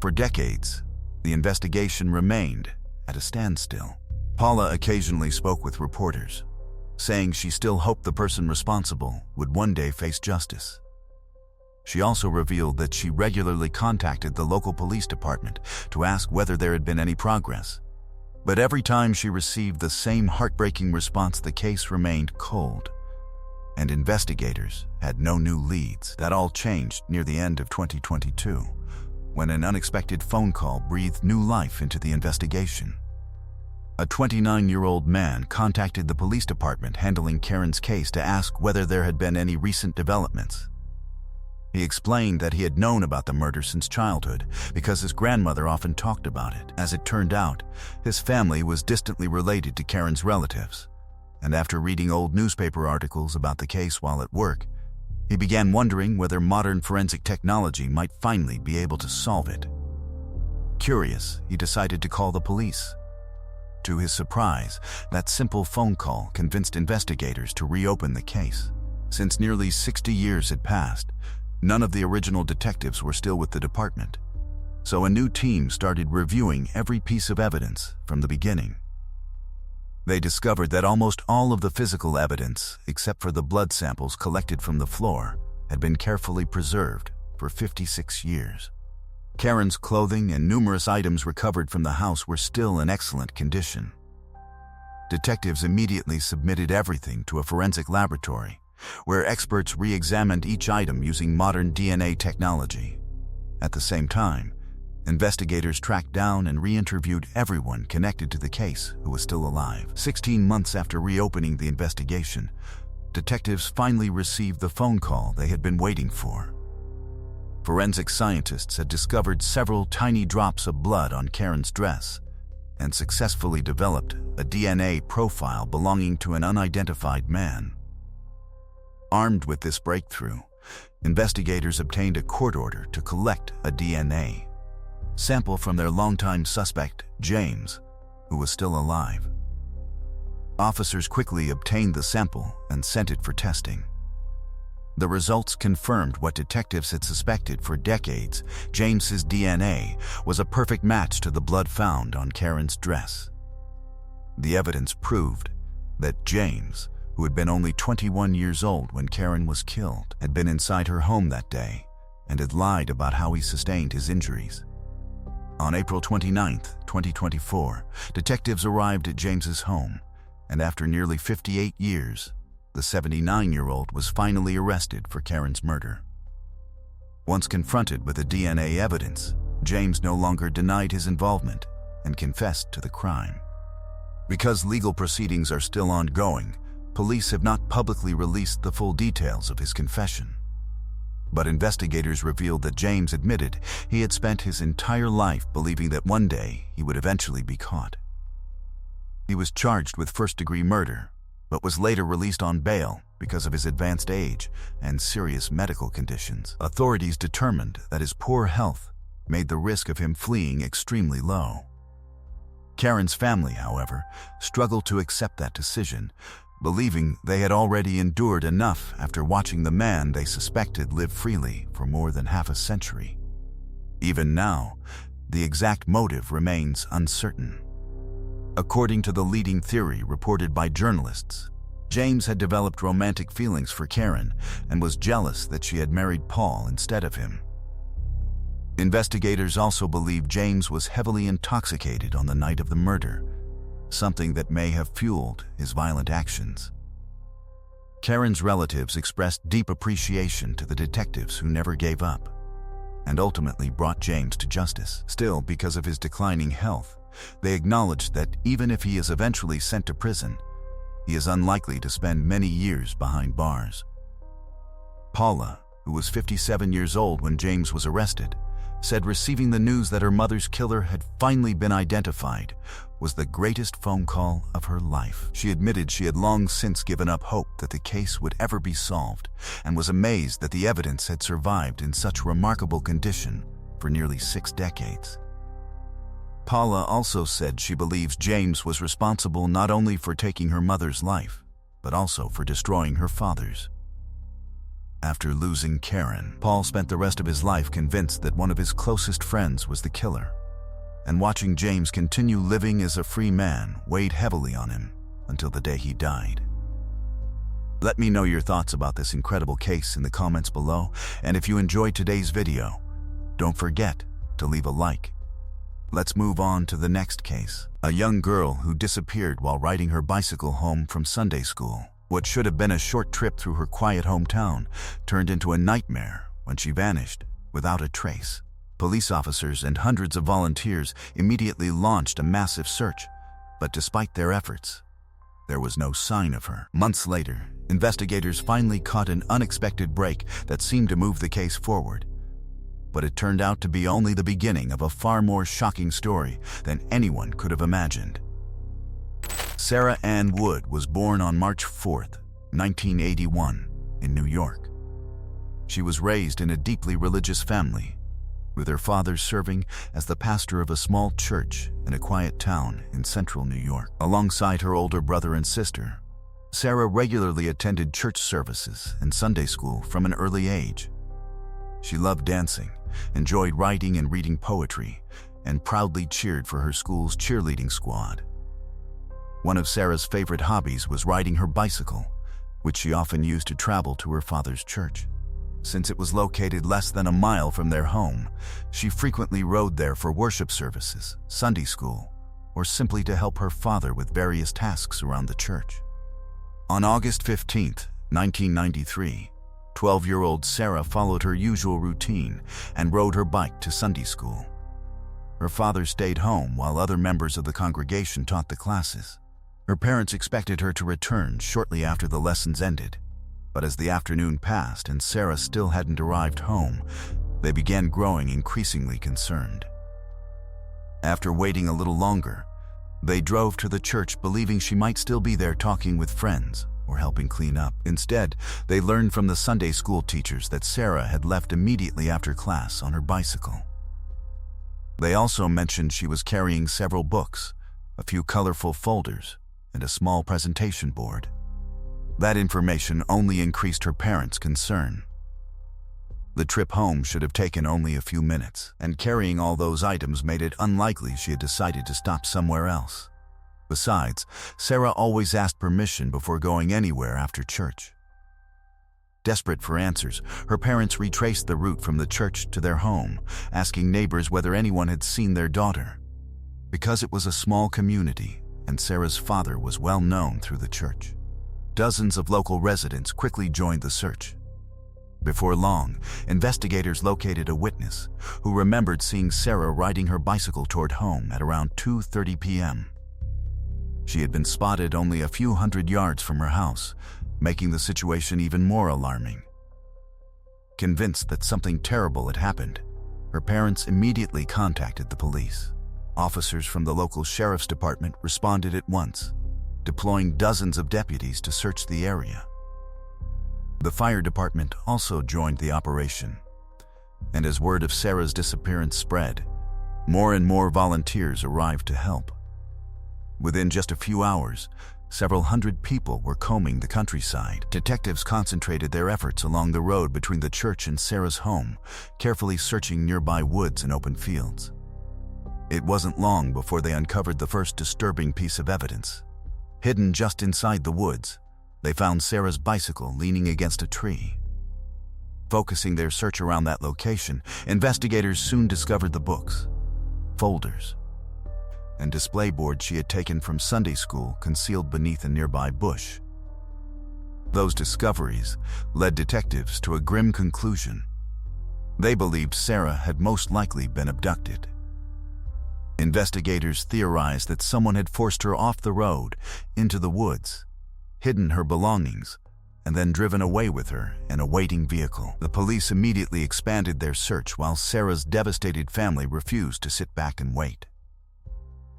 For decades, the investigation remained at a standstill. Paula occasionally spoke with reporters, saying she still hoped the person responsible would one day face justice. She also revealed that she regularly contacted the local police department to ask whether there had been any progress. But every time she received the same heartbreaking response, the case remained cold, and investigators had no new leads. That all changed near the end of 2022, when an unexpected phone call breathed new life into the investigation. A 29-year-old man contacted the police department handling Karen's case to ask whether there had been any recent developments. He explained that he had known about the murder since childhood because his grandmother often talked about it. As it turned out, his family was distantly related to Karen's relatives, and after reading old newspaper articles about the case while at work, he began wondering whether modern forensic technology might finally be able to solve it. Curious, he decided to call the police. To his surprise, that simple phone call convinced investigators to reopen the case. Since nearly 60 years had passed, none of the original detectives were still with the department, so a new team started reviewing every piece of evidence from the beginning. They discovered that almost all of the physical evidence, except for the blood samples collected from the floor, had been carefully preserved for 56 years. Karen's clothing and numerous items recovered from the house were still in excellent condition. Detectives immediately submitted everything to a forensic laboratory, where experts re-examined each item using modern DNA technology. At the same time, investigators tracked down and re-interviewed everyone connected to the case who was still alive. 16 months after reopening the investigation, detectives finally received the phone call they had been waiting for. Forensic scientists had discovered several tiny drops of blood on Karen's dress and successfully developed a DNA profile belonging to an unidentified man. Armed with this breakthrough, investigators obtained a court order to collect a DNA sample from their longtime suspect, James, who was still alive. Officers quickly obtained the sample and sent it for testing. The results confirmed what detectives had suspected for decades. James's DNA was a perfect match to the blood found on Karen's dress. The evidence proved that James, who had been only 21 years old when Karen was killed, had been inside her home that day and had lied about how he sustained his injuries. On April 29, 2024, detectives arrived at James's home, and after nearly 58 years, the 79-year-old was finally arrested for Karen's murder. Once confronted with the DNA evidence, James no longer denied his involvement and confessed to the crime. Because legal proceedings are still ongoing, police have not publicly released the full details of his confession. But investigators revealed that James admitted he had spent his entire life believing that one day he would eventually be caught. He was charged with first-degree murder, but was later released on bail because of his advanced age and serious medical conditions. Authorities determined that his poor health made the risk of him fleeing extremely low. Karen's family, however, struggled to accept that decision, believing they had already endured enough after watching the man they suspected live freely for more than half a century. Even now, the exact motive remains uncertain. According to the leading theory reported by journalists, James had developed romantic feelings for Karen and was jealous that she had married Paul instead of him. Investigators also believe James was heavily intoxicated on the night of the murder, something that may have fueled his violent actions. Karen's relatives expressed deep appreciation to the detectives who never gave up and ultimately brought James to justice. Still, because of his declining health, they acknowledged that even if he is eventually sent to prison, he is unlikely to spend many years behind bars. Paula, who was 57 years old when James was arrested, said receiving the news that her mother's killer had finally been identified was the greatest phone call of her life. She admitted she had long since given up hope that the case would ever be solved and was amazed that the evidence had survived in such remarkable condition for nearly 6 decades. Paula also said she believes James was responsible not only for taking her mother's life, but also for destroying her father's. After losing Karen, Paul spent the rest of his life convinced that one of his closest friends was the killer, and watching James continue living as a free man weighed heavily on him until the day he died. Let me know your thoughts about this incredible case in the comments below, and if you enjoyed today's video, don't forget to leave a like. Let's move on to the next case. A young girl who disappeared while riding her bicycle home from Sunday school. What should have been a short trip through her quiet hometown turned into a nightmare when she vanished without a trace. Police officers and hundreds of volunteers immediately launched a massive search, but despite their efforts, there was no sign of her. Months later, investigators finally caught an unexpected break that seemed to move the case forward. But it turned out to be only the beginning of a far more shocking story than anyone could have imagined. Sarah Ann Wood was born on March 4, 1981, in New York. She was raised in a deeply religious family, with her father serving as the pastor of a small church in a quiet town in central New York. Alongside her older brother and sister, Sarah regularly attended church services and Sunday school from an early age. She loved dancing, enjoyed writing and reading poetry, and proudly cheered for her school's cheerleading squad. One of Sarah's favorite hobbies was riding her bicycle, which she often used to travel to her father's church. Since it was located less than a mile from their home, she frequently rode there for worship services, Sunday school, or simply to help her father with various tasks around the church. On August 15, 1993, 12-year-old Sarah followed her usual routine and rode her bike to Sunday school. Her father stayed home while other members of the congregation taught the classes. Her parents expected her to return shortly after the lessons ended, but as the afternoon passed and Sarah still hadn't arrived home, they began growing increasingly concerned. After waiting a little longer, they drove to the church believing she might still be there talking with friends or helping clean up. Instead, they learned from the Sunday school teachers that Sarah had left immediately after class on her bicycle. They also mentioned she was carrying several books, a few colorful folders, and a small presentation board. That information only increased her parents' concern. The trip home should have taken only a few minutes, and carrying all those items made it unlikely she had decided to stop somewhere else. Besides, Sarah always asked permission before going anywhere after church. Desperate for answers, her parents retraced the route from the church to their home, asking neighbors whether anyone had seen their daughter. Because it was a small community, and Sarah's father was well known through the church, dozens of local residents quickly joined the search. Before long, investigators located a witness who remembered seeing Sarah riding her bicycle toward home at around 2:30 p.m. She had been spotted only a few hundred yards from her house, making the situation even more alarming. Convinced that something terrible had happened, her parents immediately contacted the police. Officers from the local sheriff's department responded at once, deploying dozens of deputies to search the area. The fire department also joined the operation, and as word of Sarah's disappearance spread, more and more volunteers arrived to help. Within just a few hours, several hundred people were combing the countryside. Detectives concentrated their efforts along the road between the church and Sarah's home, carefully searching nearby woods and open fields. It wasn't long before they uncovered the first disturbing piece of evidence. Hidden just inside the woods, they found Sarah's bicycle leaning against a tree. Focusing their search around that location, investigators soon discovered the books, folders, and display board she had taken from Sunday school concealed beneath a nearby bush. Those discoveries led detectives to a grim conclusion. They believed Sarah had most likely been abducted. Investigators theorized that someone had forced her off the road into the woods, hidden her belongings, and then driven away with her in a waiting vehicle. The police immediately expanded their search while Sarah's devastated family refused to sit back and wait.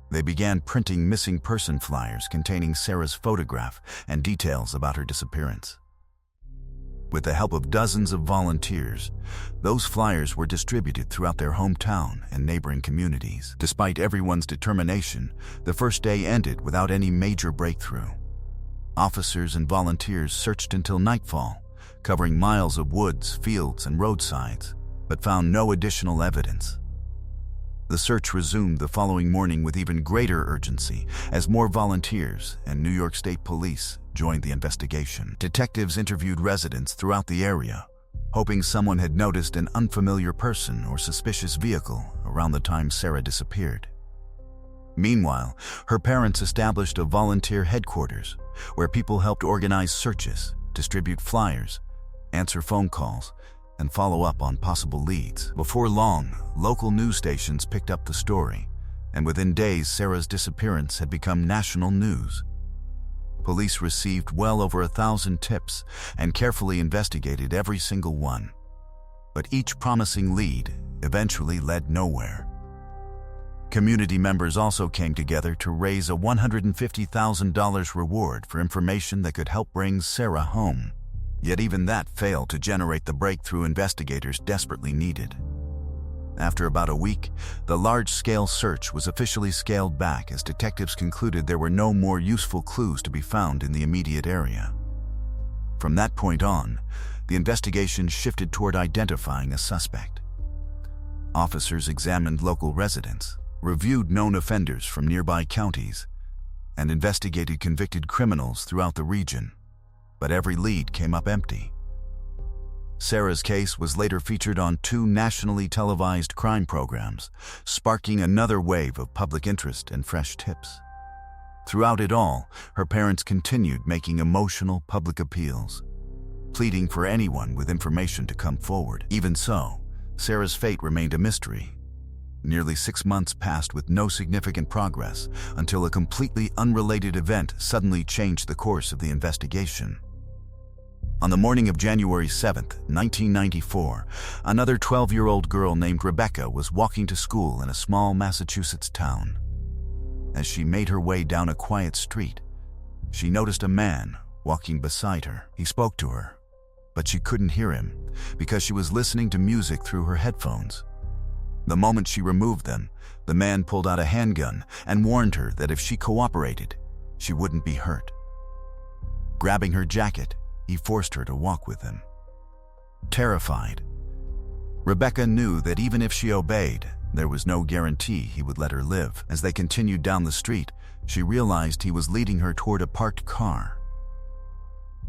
They began printing missing person flyers containing Sarah's photograph and details about her disappearance. With the help of dozens of volunteers, those flyers were distributed throughout their hometown and neighboring communities. Despite everyone's determination, the first day ended without any major breakthrough. Officers and volunteers searched until nightfall, covering miles of woods, fields, and roadsides, but found no additional evidence. The search resumed the following morning with even greater urgency as more volunteers and New York State Police joined the investigation. Detectives interviewed residents throughout the area, hoping someone had noticed an unfamiliar person or suspicious vehicle around the time Sarah disappeared. Meanwhile, her parents established a volunteer headquarters where people helped organize searches, distribute flyers, answer phone calls, and follow up on possible leads. Before long, local news stations picked up the story, and within days Sarah's disappearance had become national news. Police received well over 1,000 tips and carefully investigated every single one. But each promising lead eventually led nowhere. Community members also came together to raise a $150,000 reward for information that could help bring Sarah home. Yet even that failed to generate the breakthrough investigators desperately needed. After about a week, the large-scale search was officially scaled back as detectives concluded there were no more useful clues to be found in the immediate area. From that point on, the investigation shifted toward identifying a suspect. Officers examined local residents, reviewed known offenders from nearby counties, and investigated convicted criminals throughout the region. But every lead came up empty. Sarah's case was later featured on 2 nationally televised crime programs, sparking another wave of public interest and fresh tips. Throughout it all, her parents continued making emotional public appeals, pleading for anyone with information to come forward. Even so, Sarah's fate remained a mystery. Nearly 6 months passed with no significant progress until a completely unrelated event suddenly changed the course of the investigation. On the morning of January 7, 1994, another 12-year-old girl named Rebecca was walking to school in a small Massachusetts town. As she made her way down a quiet street, she noticed a man walking beside her. He spoke to her, but she couldn't hear him because she was listening to music through her headphones. The moment she removed them, the man pulled out a handgun and warned her that if she cooperated, she wouldn't be hurt. Grabbing her jacket, he forced her to walk with him. Terrified, Rebecca knew that even if she obeyed, there was no guarantee he would let her live. As they continued down the street, she realized he was leading her toward a parked car.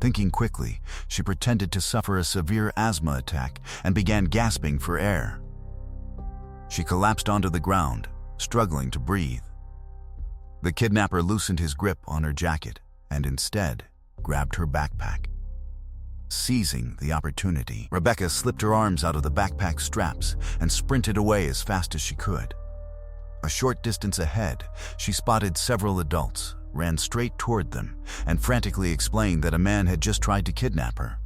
Thinking quickly, she pretended to suffer a severe asthma attack and began gasping for air. She collapsed onto the ground, struggling to breathe. The kidnapper loosened his grip on her jacket and instead grabbed her backpack. Seizing the opportunity, Rebecca slipped her arms out of the backpack straps and sprinted away as fast as she could. A short distance ahead, she spotted several adults, ran straight toward them, and frantically explained that a man had just tried to kidnap her.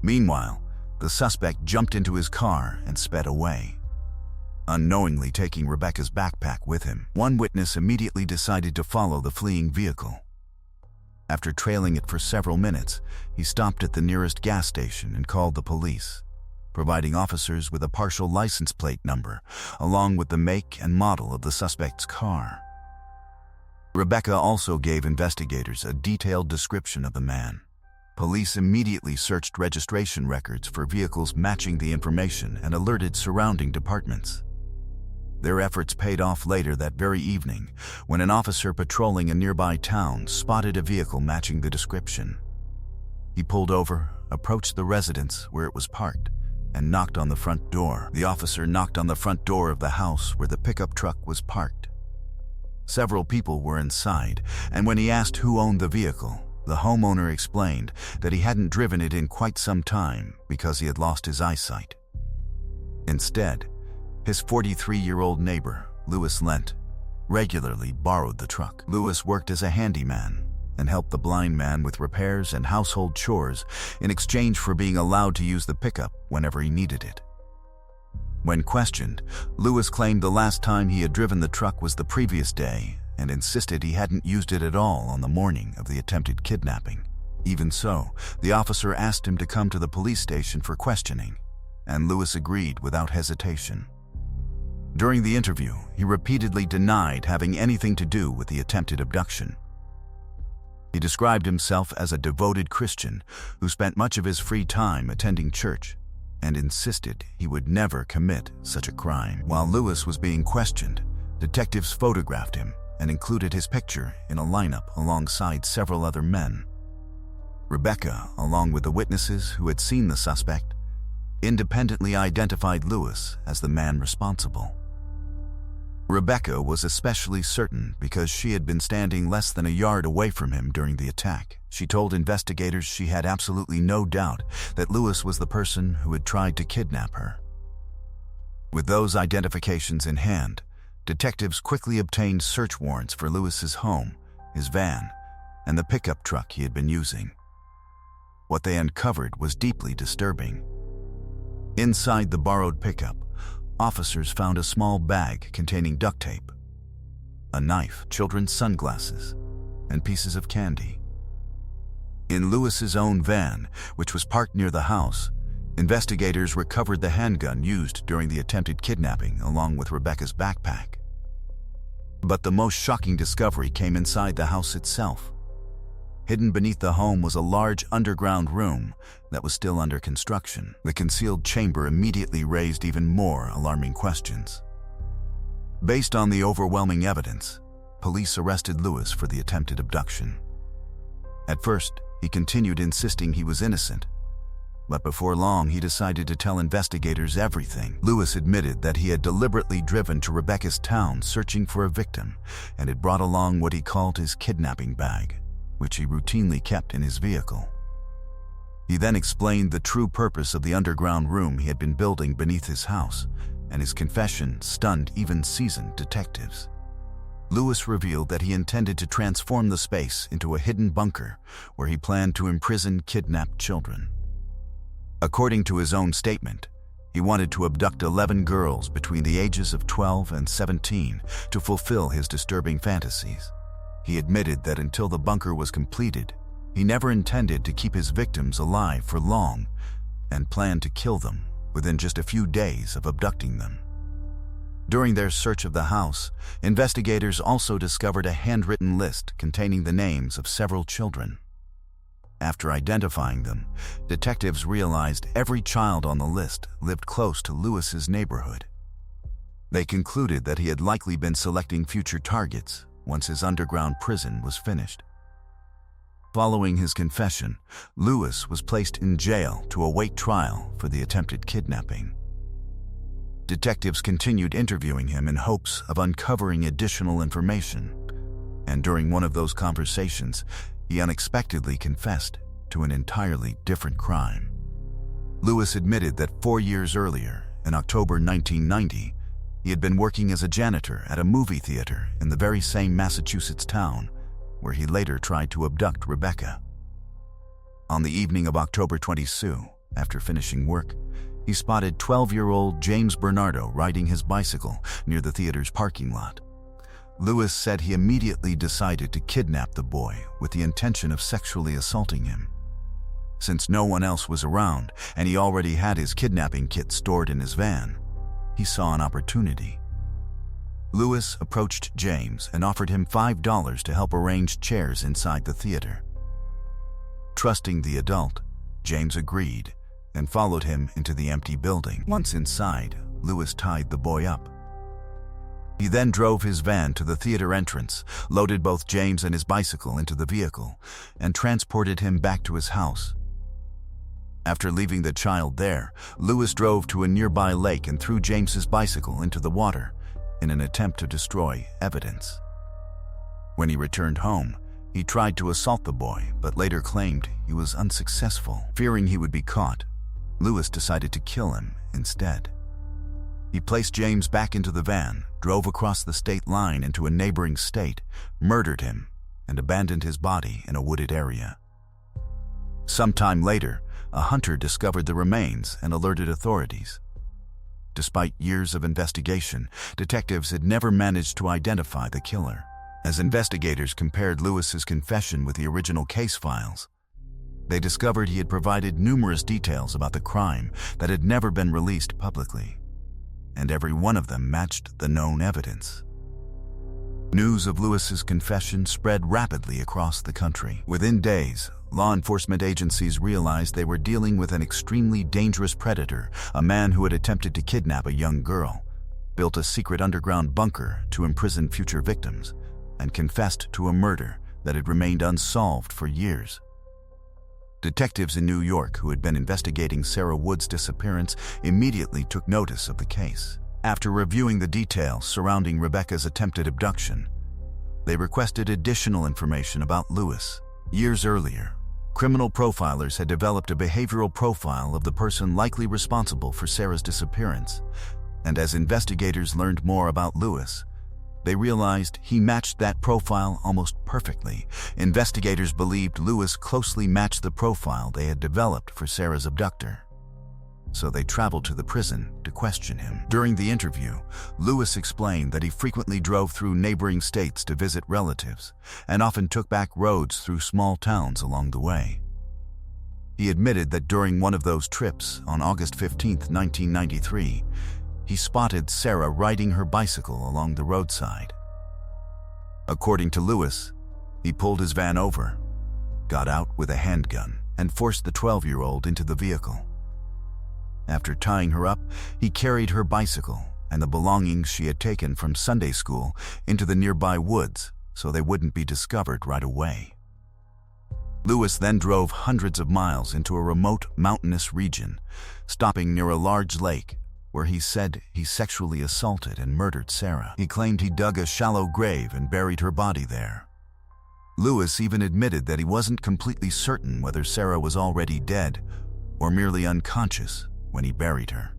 Meanwhile, the suspect jumped into his car and sped away, unknowingly taking Rebecca's backpack with him. One witness immediately decided to follow the fleeing vehicle. After trailing it for several minutes, he stopped at the nearest gas station and called the police, providing officers with a partial license plate number, along with the make and model of the suspect's car. Rebecca also gave investigators a detailed description of the man. Police immediately searched registration records for vehicles matching the information and alerted surrounding departments. Their efforts paid off later that very evening when an officer patrolling a nearby town spotted a vehicle matching the description. He pulled over, approached the residence where it was parked, and knocked on the front door. The officer knocked on the front door of the house where the pickup truck was parked. Several people were inside, and when he asked who owned the vehicle, the homeowner explained that he hadn't driven it in quite some time because he had lost his eyesight. Instead, his 43-year-old neighbor, Louis Lent, regularly borrowed the truck. Louis worked as a handyman and helped the blind man with repairs and household chores in exchange for being allowed to use the pickup whenever he needed it. When questioned, Louis claimed the last time he had driven the truck was the previous day and insisted he hadn't used it at all on the morning of the attempted kidnapping. Even so, the officer asked him to come to the police station for questioning, and Louis agreed without hesitation. During the interview, he repeatedly denied having anything to do with the attempted abduction. He described himself as a devoted Christian who spent much of his free time attending church and insisted he would never commit such a crime. While Louis was being questioned, detectives photographed him and included his picture in a lineup alongside several other men. Rebecca, along with the witnesses who had seen the suspect, independently identified Louis as the man responsible. Rebecca was especially certain because she had been standing less than a yard away from him during the attack. She told investigators she had absolutely no doubt that Louis was the person who had tried to kidnap her. With those identifications in hand, detectives quickly obtained search warrants for Louis's home, his van, and the pickup truck he had been using. What they uncovered was deeply disturbing. Inside the borrowed pickup, officers found a small bag containing duct tape, a knife, children's sunglasses, and pieces of candy. In Louis's own van, which was parked near the house, investigators recovered the handgun used during the attempted kidnapping along with Rebecca's backpack. But the most shocking discovery came inside the house itself. Hidden beneath the home was a large underground room that was still under construction. The concealed chamber immediately raised even more alarming questions. Based on the overwhelming evidence, police arrested Louis for the attempted abduction. At first, he continued insisting he was innocent, but before long he decided to tell investigators everything. Louis admitted that he had deliberately driven to Rebecca's town searching for a victim and had brought along what he called his kidnapping bag, which he routinely kept in his vehicle. He then explained the true purpose of the underground room he had been building beneath his house, and his confession stunned even seasoned detectives. Louis revealed that he intended to transform the space into a hidden bunker where he planned to imprison kidnapped children. According to his own statement, he wanted to abduct 11 girls between the ages of 12 and 17 to fulfill his disturbing fantasies. He admitted that until the bunker was completed, he never intended to keep his victims alive for long and planned to kill them within just a few days of abducting them. During their search of the house, investigators also discovered a handwritten list containing the names of several children. After identifying them, detectives realized every child on the list lived close to Lewis's neighborhood. They concluded that he had likely been selecting future targets once his underground prison was finished. Following his confession, Lewis was placed in jail to await trial for the attempted kidnapping. Detectives continued interviewing him in hopes of uncovering additional information, and during one of those conversations, he unexpectedly confessed to an entirely different crime. Lewis admitted that 4 years earlier, in October 1990, he had been working as a janitor at a movie theater in the very same Massachusetts town where he later tried to abduct Rebecca. On the evening of October 22, after finishing work, he spotted 12-year-old James Bernardo riding his bicycle near the theater's parking lot. Lewis said he immediately decided to kidnap the boy with the intention of sexually assaulting him. Since no one else was around and he already had his kidnapping kit stored in his van, he saw an opportunity. Lewis approached James and offered him $5 to help arrange chairs inside the theater. Trusting the adult, James agreed and followed him into the empty building. Once inside, Lewis tied the boy up. He then drove his van to the theater entrance, loaded both James and his bicycle into the vehicle, and transported him back to his house. After leaving the child there, Lewis drove to a nearby lake and threw James's bicycle into the water in an attempt to destroy evidence. When he returned home, he tried to assault the boy, but later claimed he was unsuccessful. Fearing he would be caught, Lewis decided to kill him instead. He placed James back into the van, drove across the state line into a neighboring state, murdered him, and abandoned his body in a wooded area. Sometime later, a hunter discovered the remains and alerted authorities. Despite years of investigation, detectives had never managed to identify the killer. As investigators compared Lewis's confession with the original case files, they discovered he had provided numerous details about the crime that had never been released publicly, and every one of them matched the known evidence. News of Lewis's confession spread rapidly across the country. Within days, law enforcement agencies realized they were dealing with an extremely dangerous predator, a man who had attempted to kidnap a young girl, built a secret underground bunker to imprison future victims, and confessed to a murder that had remained unsolved for years. Detectives in New York who had been investigating Sarah Wood's disappearance immediately took notice of the case. After reviewing the details surrounding Rebecca's attempted abduction, they requested additional information about Lewis. Years earlier, criminal profilers had developed a behavioral profile of the person likely responsible for Sarah's disappearance, and as investigators learned more about Lewis, they realized he matched that profile almost perfectly. Investigators believed Lewis closely matched the profile they had developed for Sarah's abductor, so they traveled to the prison to question him. During the interview, Lewis explained that he frequently drove through neighboring states to visit relatives and often took back roads through small towns along the way. He admitted that during one of those trips, on August 15, 1993, he spotted Sarah riding her bicycle along the roadside. According to Lewis, he pulled his van over, got out with a handgun, and forced the 12-year-old into the vehicle. After tying her up, he carried her bicycle and the belongings she had taken from Sunday school into the nearby woods so they wouldn't be discovered right away. Lewis then drove hundreds of miles into a remote mountainous region, stopping near a large lake where he said he sexually assaulted and murdered Sarah. He claimed he dug a shallow grave and buried her body there. Lewis even admitted that he wasn't completely certain whether Sarah was already dead or merely unconscious when he buried her.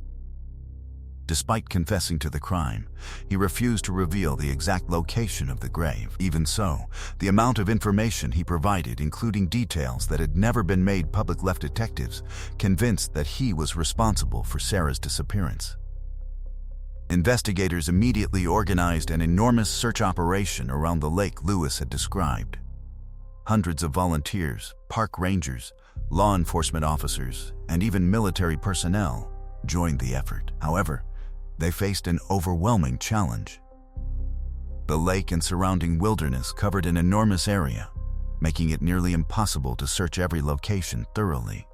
Despite confessing to the crime, he refused to reveal the exact location of the grave. Even so, the amount of information he provided, including details that had never been made public, left detectives convinced that he was responsible for Sarah's disappearance. Investigators immediately organized an enormous search operation around the lake Lewis had described. Hundreds of volunteers, park rangers, law enforcement officers, and even military personnel joined the effort. However, they faced an overwhelming challenge. The lake and surrounding wilderness covered an enormous area, making it nearly impossible to search every location thoroughly.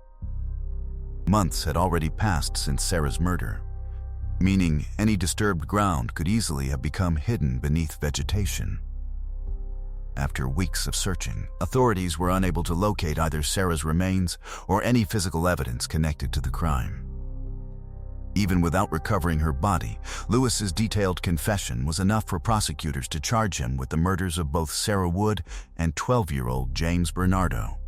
Months had already passed since Sarah's murder, meaning any disturbed ground could easily have become hidden beneath vegetation. After weeks of searching, authorities were unable to locate either Sarah's remains or any physical evidence connected to the crime. Even without recovering her body, Lewis's detailed confession was enough for prosecutors to charge him with the murders of both Sarah Wood and 12-year-old James Bernardo.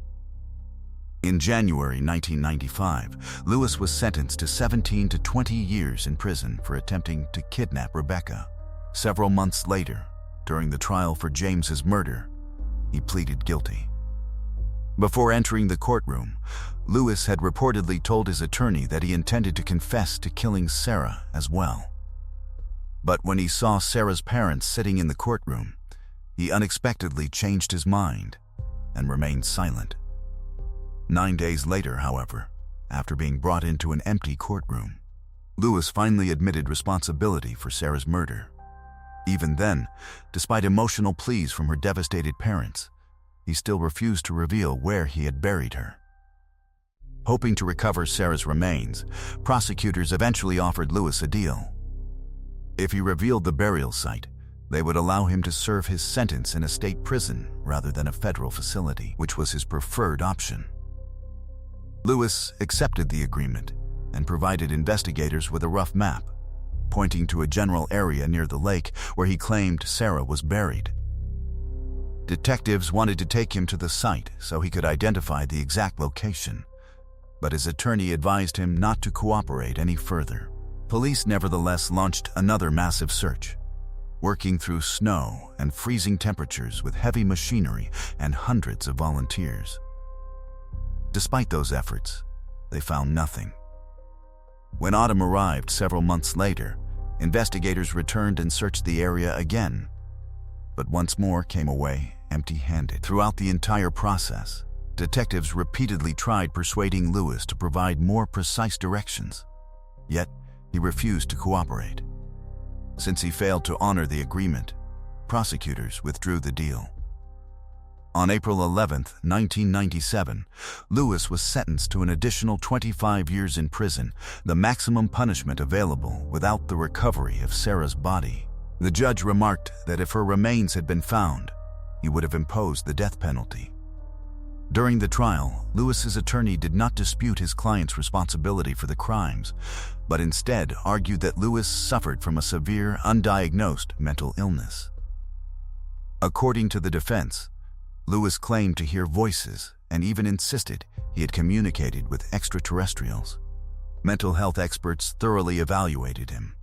In January 1995, Lewis was sentenced to 17 to 20 years in prison for attempting to kidnap Rebecca. Several months later, during the trial for James's murder, he pleaded guilty. Before entering the courtroom, Lewis had reportedly told his attorney that he intended to confess to killing Sarah as well. But when he saw Sarah's parents sitting in the courtroom, he unexpectedly changed his mind and remained silent. 9 days later, however, after being brought into an empty courtroom, Lewis finally admitted responsibility for Sarah's murder. Even then, despite emotional pleas from her devastated parents, he still refused to reveal where he had buried her. Hoping to recover Sarah's remains, prosecutors eventually offered Lewis a deal. If he revealed the burial site, they would allow him to serve his sentence in a state prison rather than a federal facility, which was his preferred option. Lewis accepted the agreement and provided investigators with a rough map, pointing to a general area near the lake where he claimed Sarah was buried. Detectives wanted to take him to the site so he could identify the exact location, but his attorney advised him not to cooperate any further. Police nevertheless launched another massive search, working through snow and freezing temperatures with heavy machinery and hundreds of volunteers. Despite those efforts, they found nothing. When autumn arrived several months later, investigators returned and searched the area again, but once more came away empty-handed. Throughout the entire process, detectives repeatedly tried persuading Lewis to provide more precise directions, yet he refused to cooperate. Since he failed to honor the agreement, prosecutors withdrew the deal. On April 11, 1997, Lewis was sentenced to an additional 25 years in prison, the maximum punishment available without the recovery of Sarah's body. The judge remarked that if her remains had been found, he would have imposed the death penalty. During the trial, Lewis's attorney did not dispute his client's responsibility for the crimes, but instead argued that Lewis suffered from a severe, undiagnosed mental illness. According to the defense, Lewis claimed to hear voices and even insisted he had communicated with extraterrestrials. Mental health experts thoroughly evaluated him,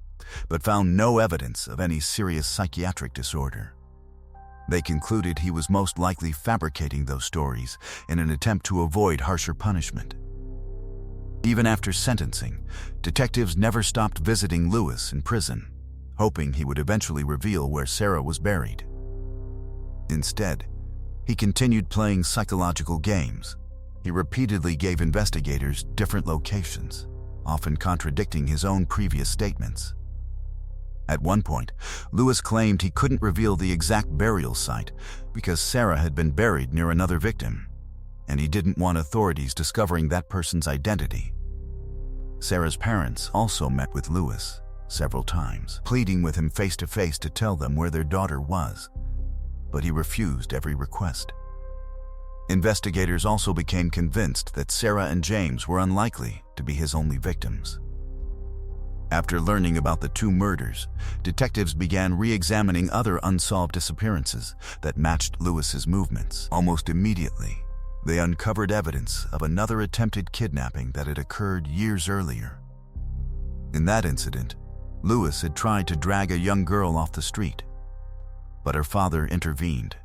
but found no evidence of any serious psychiatric disorder. They concluded he was most likely fabricating those stories in an attempt to avoid harsher punishment. Even after sentencing, detectives never stopped visiting Lewis in prison, hoping he would eventually reveal where Sarah was buried. Instead, he continued playing psychological games. He repeatedly gave investigators different locations, often contradicting his own previous statements. At one point, Lewis claimed he couldn't reveal the exact burial site because Sarah had been buried near another victim, and he didn't want authorities discovering that person's identity. Sarah's parents also met with Lewis several times, pleading with him face-to-face to tell them where their daughter was, but he refused every request. Investigators also became convinced that Sarah and James were unlikely to be his only victims. After learning about the two murders, detectives began re-examining other unsolved disappearances that matched Lewis's movements. Almost immediately, they uncovered evidence of another attempted kidnapping that had occurred years earlier. In that incident, Lewis had tried to drag a young girl off the street, but her father intervened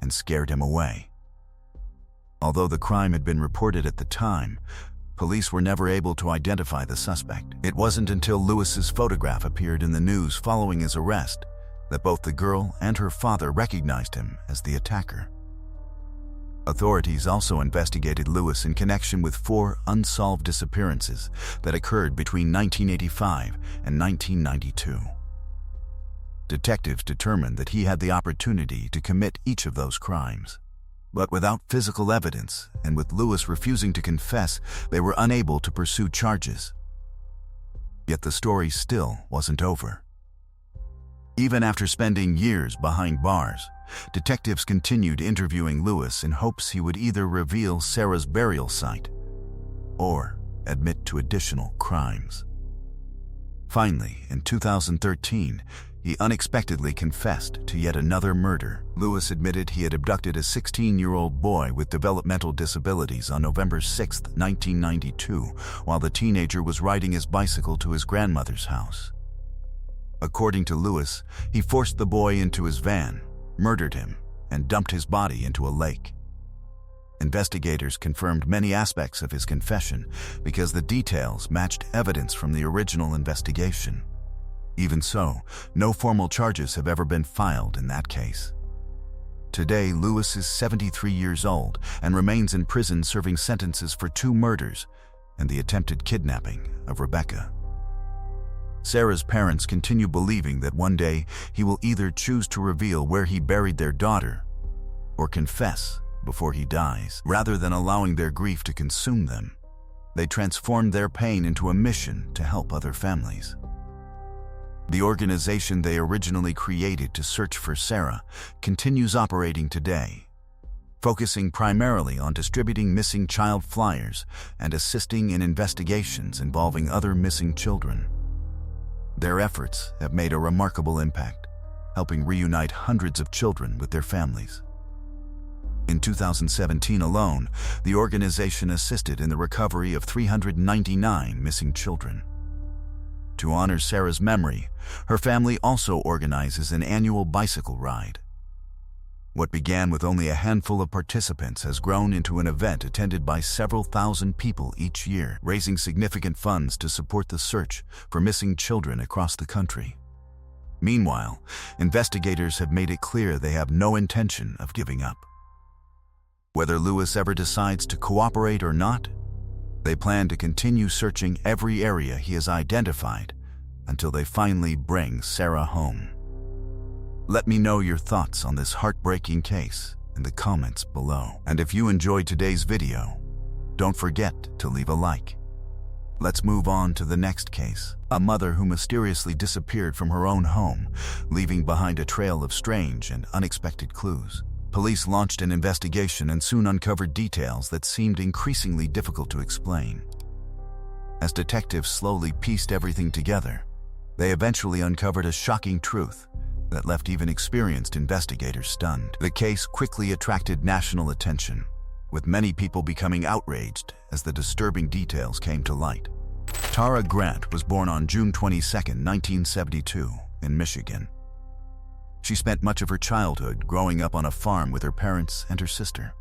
and scared him away. Although the crime had been reported at the time, police were never able to identify the suspect. It wasn't until Lewis's photograph appeared in the news following his arrest that both the girl and her father recognized him as the attacker. Authorities also investigated Lewis in connection with 4 unsolved disappearances that occurred between 1985 and 1992. Detectives determined that he had the opportunity to commit each of those crimes, But without physical evidence, and with Lewis refusing to confess, they were unable to pursue charges. Yet the story still wasn't over. Even after spending years behind bars, detectives continued interviewing Lewis in hopes he would either reveal Sarah's burial site or admit to additional crimes. Finally, in 2013, he unexpectedly confessed to yet another murder. Lewis admitted he had abducted a 16-year-old boy with developmental disabilities on November 6, 1992, while the teenager was riding his bicycle to his grandmother's house. According to Lewis, he forced the boy into his van, murdered him, and dumped his body into a lake. Investigators confirmed many aspects of his confession because the details matched evidence from the original investigation. Even so, no formal charges have ever been filed in that case. Today, Lewis is 73 years old and remains in prison serving sentences for 2 murders and the attempted kidnapping of Rebecca. Sarah's parents continue believing that one day he will either choose to reveal where he buried their daughter or confess before he dies. Rather than allowing their grief to consume them, they transformed their pain into a mission to help other families. The organization they originally created to search for Sarah continues operating today, focusing primarily on distributing missing child flyers and assisting in investigations involving other missing children. Their efforts have made a remarkable impact, helping reunite hundreds of children with their families. In 2017 alone, the organization assisted in the recovery of 399 missing children. To honor Sarah's memory, her family also organizes an annual bicycle ride. What began with only a handful of participants has grown into an event attended by several thousand people each year, raising significant funds to support the search for missing children across the country. Meanwhile, investigators have made it clear they have no intention of giving up. Whether Lewis ever decides to cooperate or not, they plan to continue searching every area he has identified until they finally bring Sarah home. Let me know your thoughts on this heartbreaking case in the comments below. And if you enjoyed today's video, don't forget to leave a like. Let's move on to the next case. A mother who mysteriously disappeared from her own home, leaving behind a trail of strange and unexpected clues. Police launched an investigation and soon uncovered details that seemed increasingly difficult to explain. As detectives slowly pieced everything together, they eventually uncovered a shocking truth that left even experienced investigators stunned. The case quickly attracted national attention, with many people becoming outraged as the disturbing details came to light. Tara Grant was born on June 22, 1972, in Michigan. She spent much of her childhood growing up on a farm with her parents and her sister.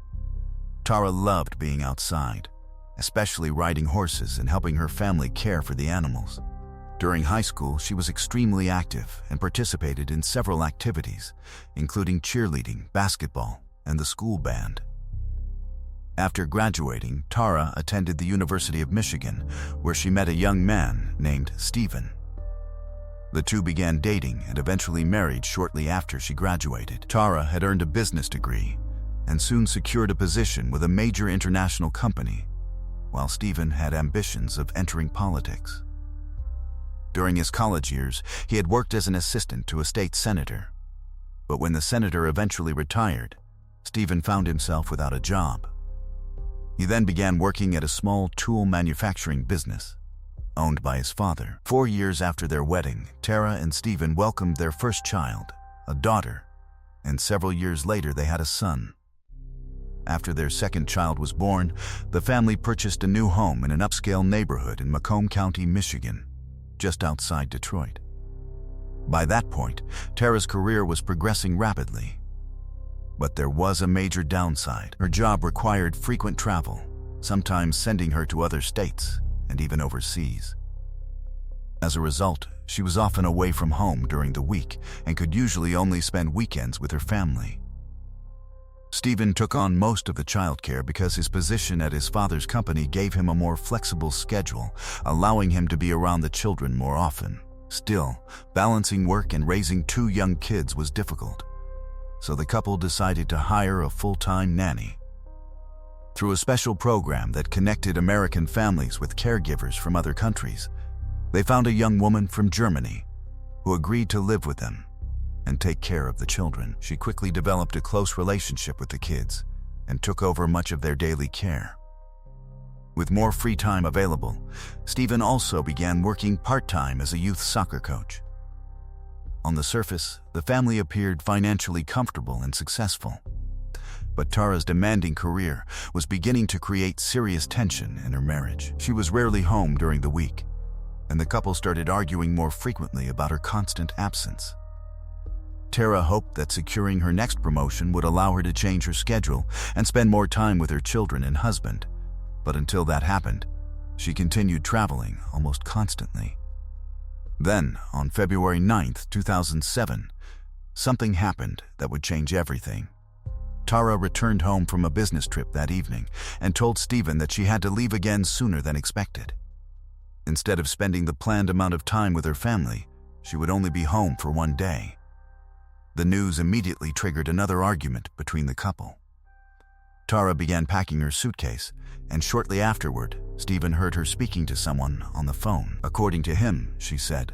Tara loved being outside, especially riding horses and helping her family care for the animals. During high school, she was extremely active and participated in several activities, including cheerleading, basketball, and the school band. After graduating, Tara attended the University of Michigan, where she met a young man named Stephen. The two began dating and eventually married shortly after she graduated. Tara had earned a business degree and soon secured a position with a major international company, while Stephen had ambitions of entering politics. During his college years, he had worked as an assistant to a state senator. But when the senator eventually retired, Stephen found himself without a job. He then began working at a small tool manufacturing business, owned by his father. 4 years after their wedding, Tara and Stephen welcomed their first child, a daughter, and several years later they had a son. After their second child was born, the family purchased a new home in an upscale neighborhood in Macomb County, Michigan, just outside Detroit. By that point, Tara's career was progressing rapidly. But there was a major downside. Her job required frequent travel, sometimes sending her to other states and even overseas. As a result, she was often away from home during the week and could usually only spend weekends with her family. Stephen took on most of the childcare because his position at his father's company gave him a more flexible schedule, allowing him to be around the children more often. Still, balancing work and raising 2 young kids was difficult. so the couple decided to hire a full-time nanny. Through a special program that connected American families with caregivers from other countries, they found a young woman from Germany who agreed to live with them and take care of the children. She quickly developed a close relationship with the kids and took over much of their daily care. With more free time available, Stephen also began working part-time as a youth soccer coach. On the surface, the family appeared financially comfortable and successful. But Tara's demanding career was beginning to create serious tension in her marriage. She was rarely home during the week, and the couple started arguing more frequently about her constant absence. Tara hoped that securing her next promotion would allow her to change her schedule and spend more time with her children and husband. But until that happened, she continued traveling almost constantly. Then, on February 9th, 2007, something happened that would change everything. Tara returned home from a business trip that evening and told Stephen that she had to leave again sooner than expected. Instead of spending the planned amount of time with her family, she would only be home for one day. The news immediately triggered another argument between the couple. Tara began packing her suitcase, and shortly afterward, Stephen heard her speaking to someone on the phone. According to him, she said,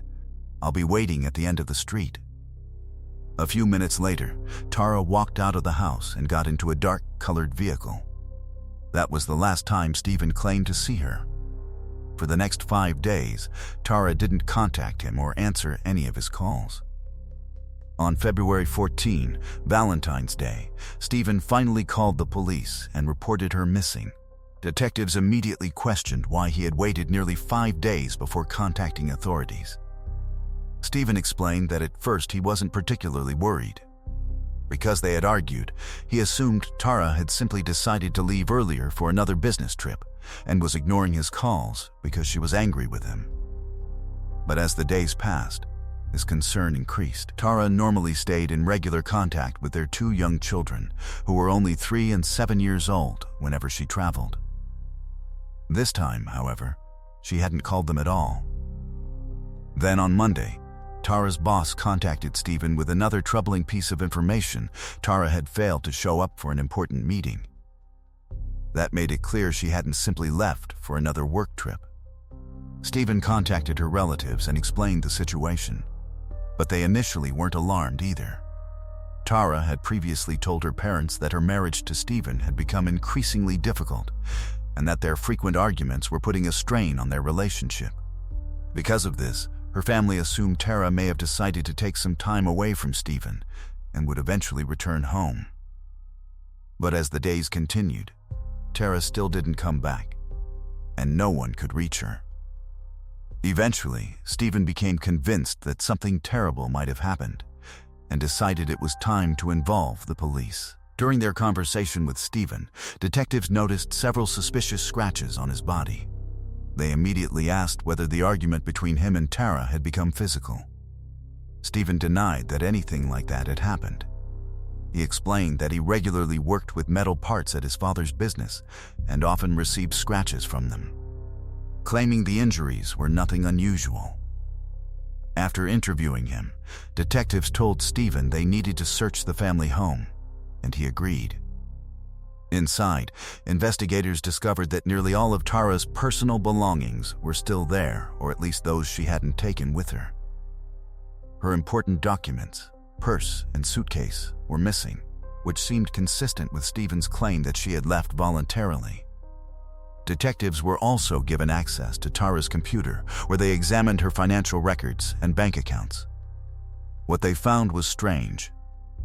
"I'll be waiting at the end of the street." A few minutes later, Tara walked out of the house and got into a dark-colored vehicle. That was the last time Stephen claimed to see her. For the next 5 days, Tara didn't contact him or answer any of his calls. On February 14, Valentine's Day, Stephen finally called the police and reported her missing. Detectives immediately questioned why he had waited nearly 5 days before contacting authorities. Stephen explained that at first he wasn't particularly worried. Because they had argued, he assumed Tara had simply decided to leave earlier for another business trip and was ignoring his calls because she was angry with him. But as the days passed, his concern increased. Tara normally stayed in regular contact with their 2 young children, who were only 3 and 7 years old whenever she traveled. This time, however, she hadn't called them at all. Then on Monday, Tara's boss contacted Stephen with another troubling piece of information. Tara had failed to show up for an important meeting. That made it clear she hadn't simply left for another work trip. Stephen contacted her relatives and explained the situation, but they initially weren't alarmed either. Tara had previously told her parents that her marriage to Stephen had become increasingly difficult and that their frequent arguments were putting a strain on their relationship. Because of this, her family assumed Tara may have decided to take some time away from Stephen and would eventually return home. But as the days continued, Tara still didn't come back, and no one could reach her. Eventually, Stephen became convinced that something terrible might have happened and decided it was time to involve the police. During their conversation with Stephen, detectives noticed several suspicious scratches on his body. They immediately asked whether the argument between him and Tara had become physical. Stephen denied that anything like that had happened. He explained that he regularly worked with metal parts at his father's business and often received scratches from them, claiming the injuries were nothing unusual. After interviewing him, detectives told Stephen they needed to search the family home, and he agreed. Inside, investigators discovered that nearly all of Tara's personal belongings were still there, or at least those she hadn't taken with her. Her important documents, purse, and suitcase were missing, which seemed consistent with Stephen's claim that she had left voluntarily. Detectives were also given access to Tara's computer, where they examined her financial records and bank accounts. What they found was strange.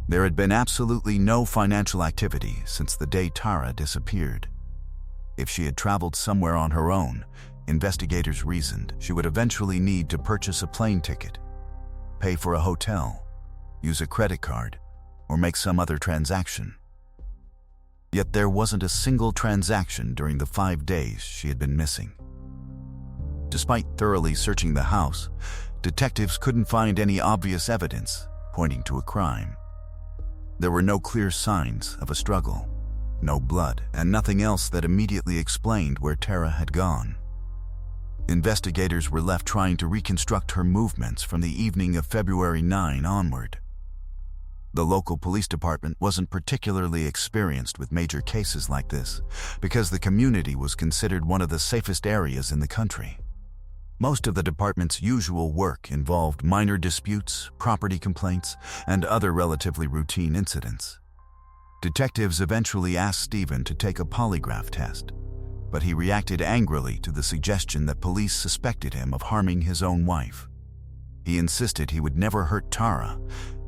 There had been absolutely no financial activity since the day Tara disappeared. If she had traveled somewhere on her own, investigators reasoned she would eventually need to purchase a plane ticket, pay for a hotel, use a credit card, or make some other transaction. Yet there wasn't a single transaction during the 5 days she had been missing. Despite thoroughly searching the house, detectives couldn't find any obvious evidence pointing to a crime. There were no clear signs of a struggle, no blood, and nothing else that immediately explained where Tara had gone. Investigators were left trying to reconstruct her movements from the evening of February 9 onward. The local police department wasn't particularly experienced with major cases like this because the community was considered one of the safest areas in the country. Most of the department's usual work involved minor disputes, property complaints, and other relatively routine incidents. Detectives eventually asked Stephen to take a polygraph test, but he reacted angrily to the suggestion that police suspected him of harming his own wife. He insisted he would never hurt Tara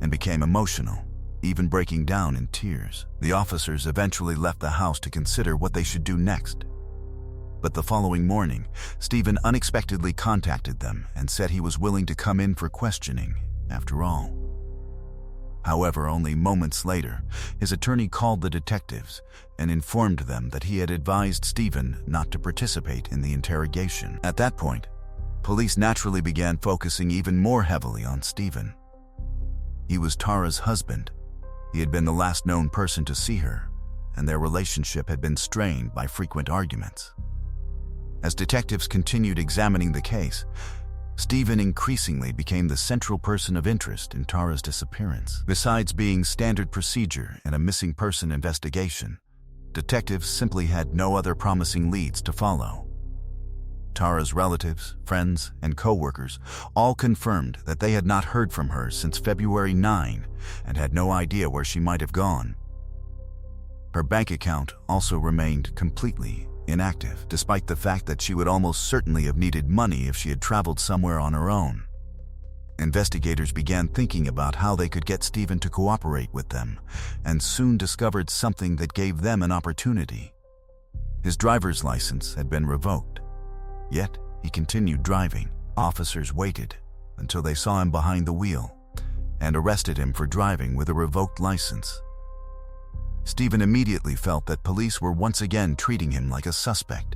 and became emotional, even breaking down in tears. The officers eventually left the house to consider what they should do next. But the following morning, Stephen unexpectedly contacted them and said he was willing to come in for questioning, after all. However, only moments later, his attorney called the detectives and informed them that he had advised Stephen not to participate in the interrogation. At that point, police naturally began focusing even more heavily on Stephen. He was Tara's husband. He had been the last known person to see her, and their relationship had been strained by frequent arguments. As detectives continued examining the case, Stephen increasingly became the central person of interest in Tara's disappearance. Besides being standard procedure in a missing person investigation, detectives simply had no other promising leads to follow. Tara's relatives, friends, and co-workers all confirmed that they had not heard from her since February 9 and had no idea where she might have gone. Her bank account also remained completely inactive, despite the fact that she would almost certainly have needed money if she had traveled somewhere on her own. Investigators began thinking about how they could get Stephen to cooperate with them, and soon discovered something that gave them an opportunity. His driver's license had been revoked, yet he continued driving. Officers waited until they saw him behind the wheel and arrested him for driving with a revoked license. Stephen immediately felt that police were once again treating him like a suspect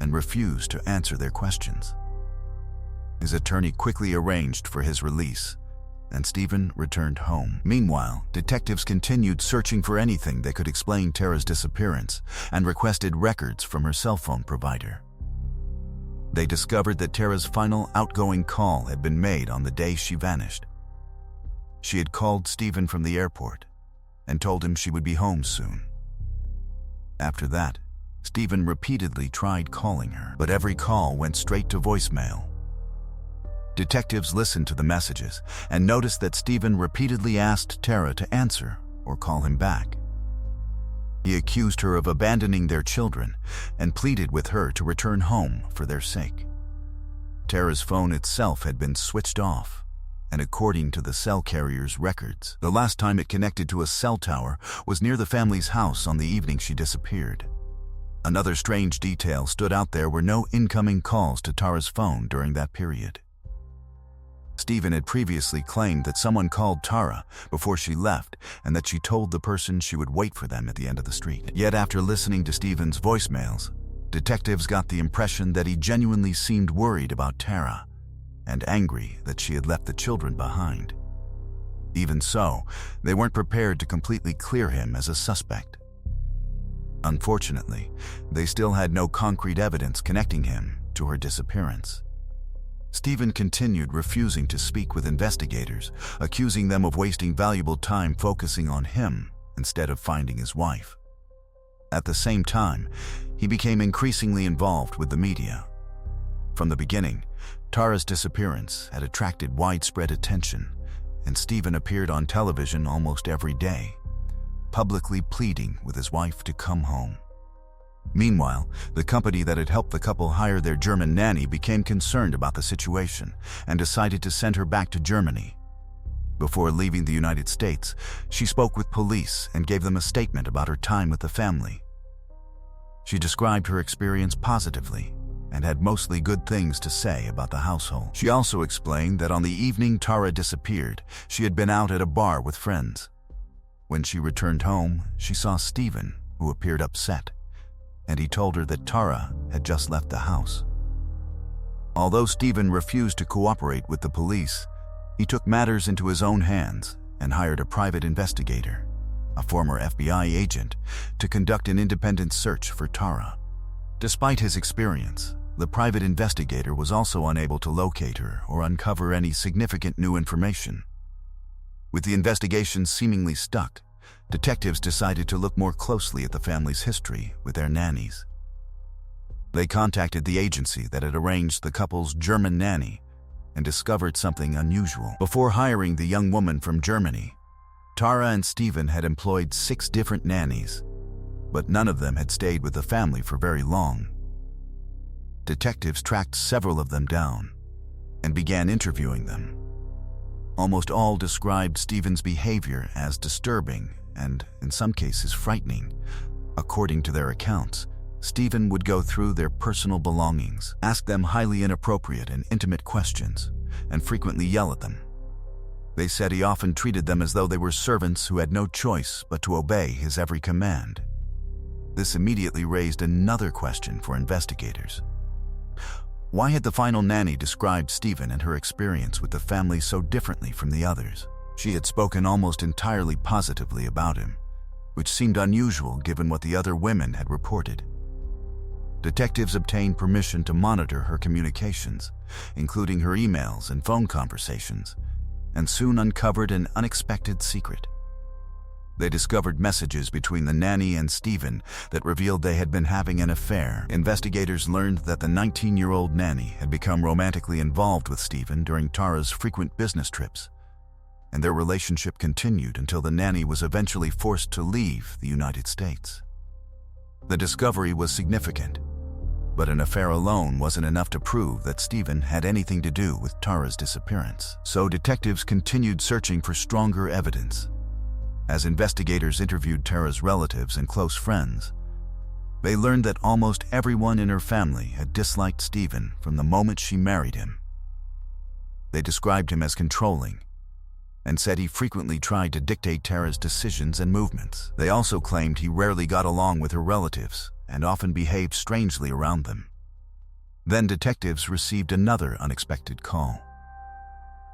and refused to answer their questions. His attorney quickly arranged for his release, and Stephen returned home. Meanwhile, detectives continued searching for anything that could explain Tara's disappearance and requested records from her cell phone provider. They discovered that Tara's final outgoing call had been made on the day she vanished. She had called Stephen from the airport and told him she would be home soon. After that, Stephen repeatedly tried calling her, but every call went straight to voicemail. Detectives listened to the messages and noticed that Stephen repeatedly asked Tara to answer or call him back. He accused her of abandoning their children and pleaded with her to return home for their sake. Tara's phone itself had been switched off, and according to the cell carrier's records, the last time it connected to a cell tower was near the family's house on the evening she disappeared. Another strange detail stood out: there were no incoming calls to Tara's phone during that period. Stephen had previously claimed that someone called Tara before she left and that she told the person she would wait for them at the end of the street. Yet after listening to Stephen's voicemails, detectives got the impression that he genuinely seemed worried about Tara and angry that she had left the children behind. Even so, they weren't prepared to completely clear him as a suspect. Unfortunately, they still had no concrete evidence connecting him to her disappearance. Stephen continued refusing to speak with investigators, accusing them of wasting valuable time focusing on him instead of finding his wife. At the same time, he became increasingly involved with the media. From the beginning, Tara's disappearance had attracted widespread attention, and Stephen appeared on television almost every day, publicly pleading with his wife to come home. Meanwhile, the company that had helped the couple hire their German nanny became concerned about the situation and decided to send her back to Germany. Before leaving the United States, she spoke with police and gave them a statement about her time with the family. She described her experience positively and had mostly good things to say about the household. She also explained that on the evening Tara disappeared, she had been out at a bar with friends. When she returned home, she saw Stephen, who appeared upset, and he told her that Tara had just left the house. Although Stephen refused to cooperate with the police, he took matters into his own hands and hired a private investigator, a former FBI agent, to conduct an independent search for Tara. Despite his experience, the private investigator was also unable to locate her or uncover any significant new information. With the investigation seemingly stuck, detectives decided to look more closely at the family's history with their nannies. They contacted the agency that had arranged the couple's German nanny and discovered something unusual. Before hiring the young woman from Germany, Tara and Stephen had employed 6 different nannies, but none of them had stayed with the family for very long. Detectives tracked several of them down and began interviewing them. Almost all described Stephen's behavior as disturbing and, in some cases, frightening. According to their accounts, Stephen would go through their personal belongings, ask them highly inappropriate and intimate questions, and frequently yell at them. They said he often treated them as though they were servants who had no choice but to obey his every command. This immediately raised another question for investigators. Why had the final nanny described Stephen and her experience with the family so differently from the others? She had spoken almost entirely positively about him, which seemed unusual given what the other women had reported. Detectives obtained permission to monitor her communications, including her emails and phone conversations, and soon uncovered an unexpected secret. They discovered messages between the nanny and Stephen that revealed they had been having an affair. Investigators learned that the 19-year-old nanny had become romantically involved with Stephen during Tara's frequent business trips, and their relationship continued until the nanny was eventually forced to leave the United States. The discovery was significant, but an affair alone wasn't enough to prove that Stephen had anything to do with Tara's disappearance. So detectives continued searching for stronger evidence. As investigators interviewed Tara's relatives and close friends, they learned that almost everyone in her family had disliked Stephen from the moment she married him. They described him as controlling and said he frequently tried to dictate Tara's decisions and movements. They also claimed he rarely got along with her relatives and often behaved strangely around them. Then detectives received another unexpected call.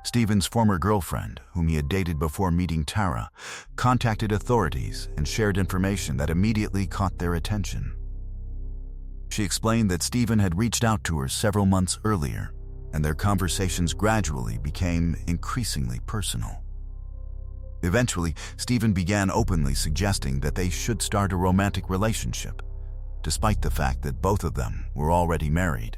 Stephen's former girlfriend, whom he had dated before meeting Tara, contacted authorities and shared information that immediately caught their attention. She explained that Stephen had reached out to her several months earlier, and their conversations gradually became increasingly personal. Eventually, Stephen began openly suggesting that they should start a romantic relationship, despite the fact that both of them were already married.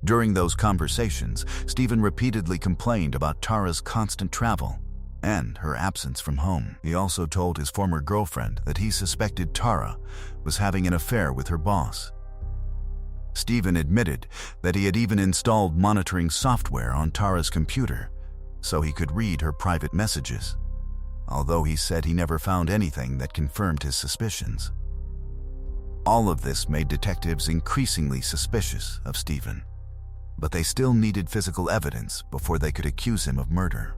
During those conversations, Stephen repeatedly complained about Tara's constant travel and her absence from home. He also told his former girlfriend that he suspected Tara was having an affair with her boss. Stephen admitted that he had even installed monitoring software on Tara's computer so he could read her private messages, although he said he never found anything that confirmed his suspicions. All of this made detectives increasingly suspicious of Stephen, but they still needed physical evidence before they could accuse him of murder.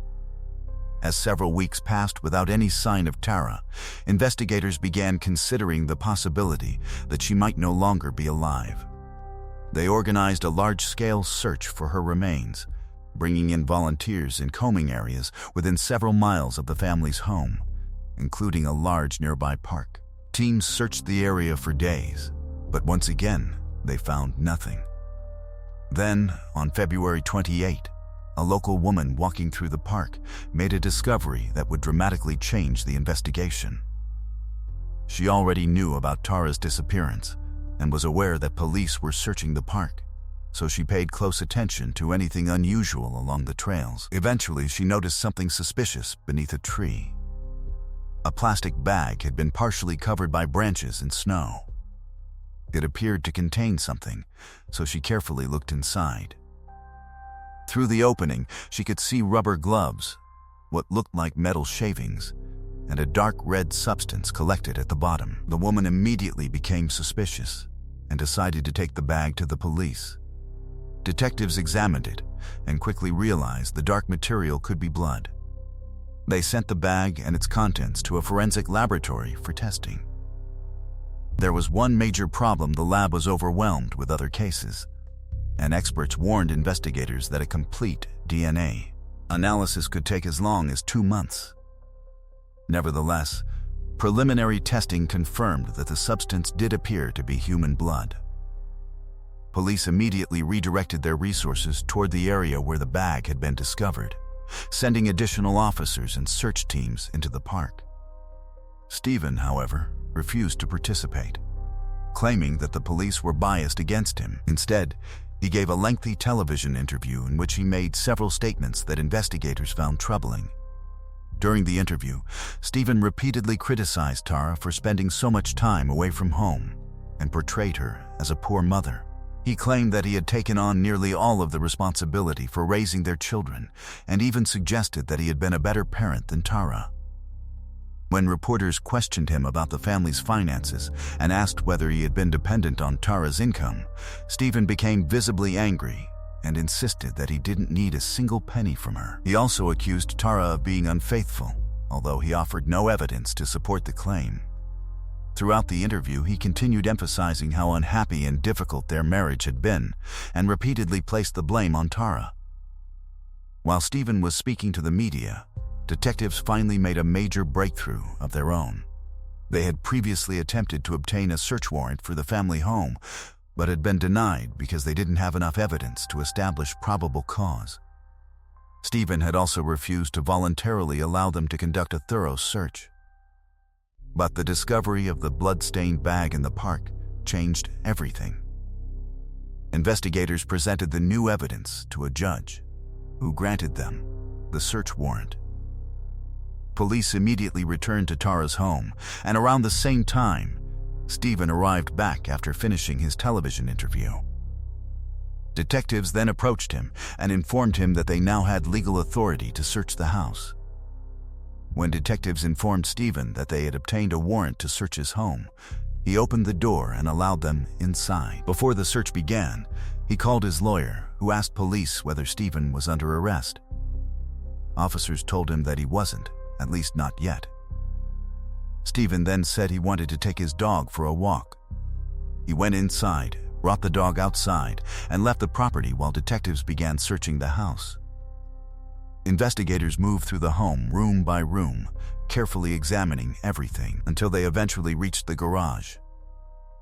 As several weeks passed without any sign of Tara, investigators began considering the possibility that she might no longer be alive. They organized a large-scale search for her remains, bringing in volunteers in combing areas within several miles of the family's home, including a large nearby park. Teams searched the area for days, but once again, they found nothing. Then, on February 28, a local woman walking through the park made a discovery that would dramatically change the investigation. She already knew about Tara's disappearance and was aware that police were searching the park, so she paid close attention to anything unusual along the trails. Eventually, she noticed something suspicious beneath a tree. A plastic bag had been partially covered by branches and snow. It appeared to contain something, so she carefully looked inside. Through the opening, she could see rubber gloves, what looked like metal shavings, and a dark red substance collected at the bottom. The woman immediately became suspicious and decided to take the bag to the police. Detectives examined it and quickly realized the dark material could be blood. They sent the bag and its contents to a forensic laboratory for testing. There was one major problem: the lab was overwhelmed with other cases, and experts warned investigators that a complete DNA analysis could take as long as 2 months. Nevertheless, preliminary testing confirmed that the substance did appear to be human blood. Police immediately redirected their resources toward the area where the bag had been discovered, sending additional officers and search teams into the park. Stephen, however, refused to participate, claiming that the police were biased against him. Instead, he gave a lengthy television interview in which he made several statements that investigators found troubling. During the interview, Stephen repeatedly criticized Tara for spending so much time away from home and portrayed her as a poor mother. He claimed that he had taken on nearly all of the responsibility for raising their children and even suggested that he had been a better parent than Tara. When reporters questioned him about the family's finances and asked whether he had been dependent on Tara's income, Stephen became visibly angry and insisted that he didn't need a single penny from her. He also accused Tara of being unfaithful, although he offered no evidence to support the claim. Throughout the interview, he continued emphasizing how unhappy and difficult their marriage had been and repeatedly placed the blame on Tara. While Stephen was speaking to the media, detectives finally made a major breakthrough of their own. They had previously attempted to obtain a search warrant for the family home, but had been denied because they didn't have enough evidence to establish probable cause. Stephen had also refused to voluntarily allow them to conduct a thorough search. But the discovery of the blood-stained bag in the park changed everything. Investigators presented the new evidence to a judge, who granted them the search warrant. Police immediately returned to Tara's home, and around the same time, Stephen arrived back after finishing his television interview. Detectives then approached him and informed him that they now had legal authority to search the house. When detectives informed Stephen that they had obtained a warrant to search his home, he opened the door and allowed them inside. Before the search began, he called his lawyer, who asked police whether Stephen was under arrest. Officers told him that he wasn't, at least not yet. Stephen then said he wanted to take his dog for a walk. He went inside, brought the dog outside, and left the property while detectives began searching the house. Investigators moved through the home room by room, carefully examining everything until they eventually reached the garage.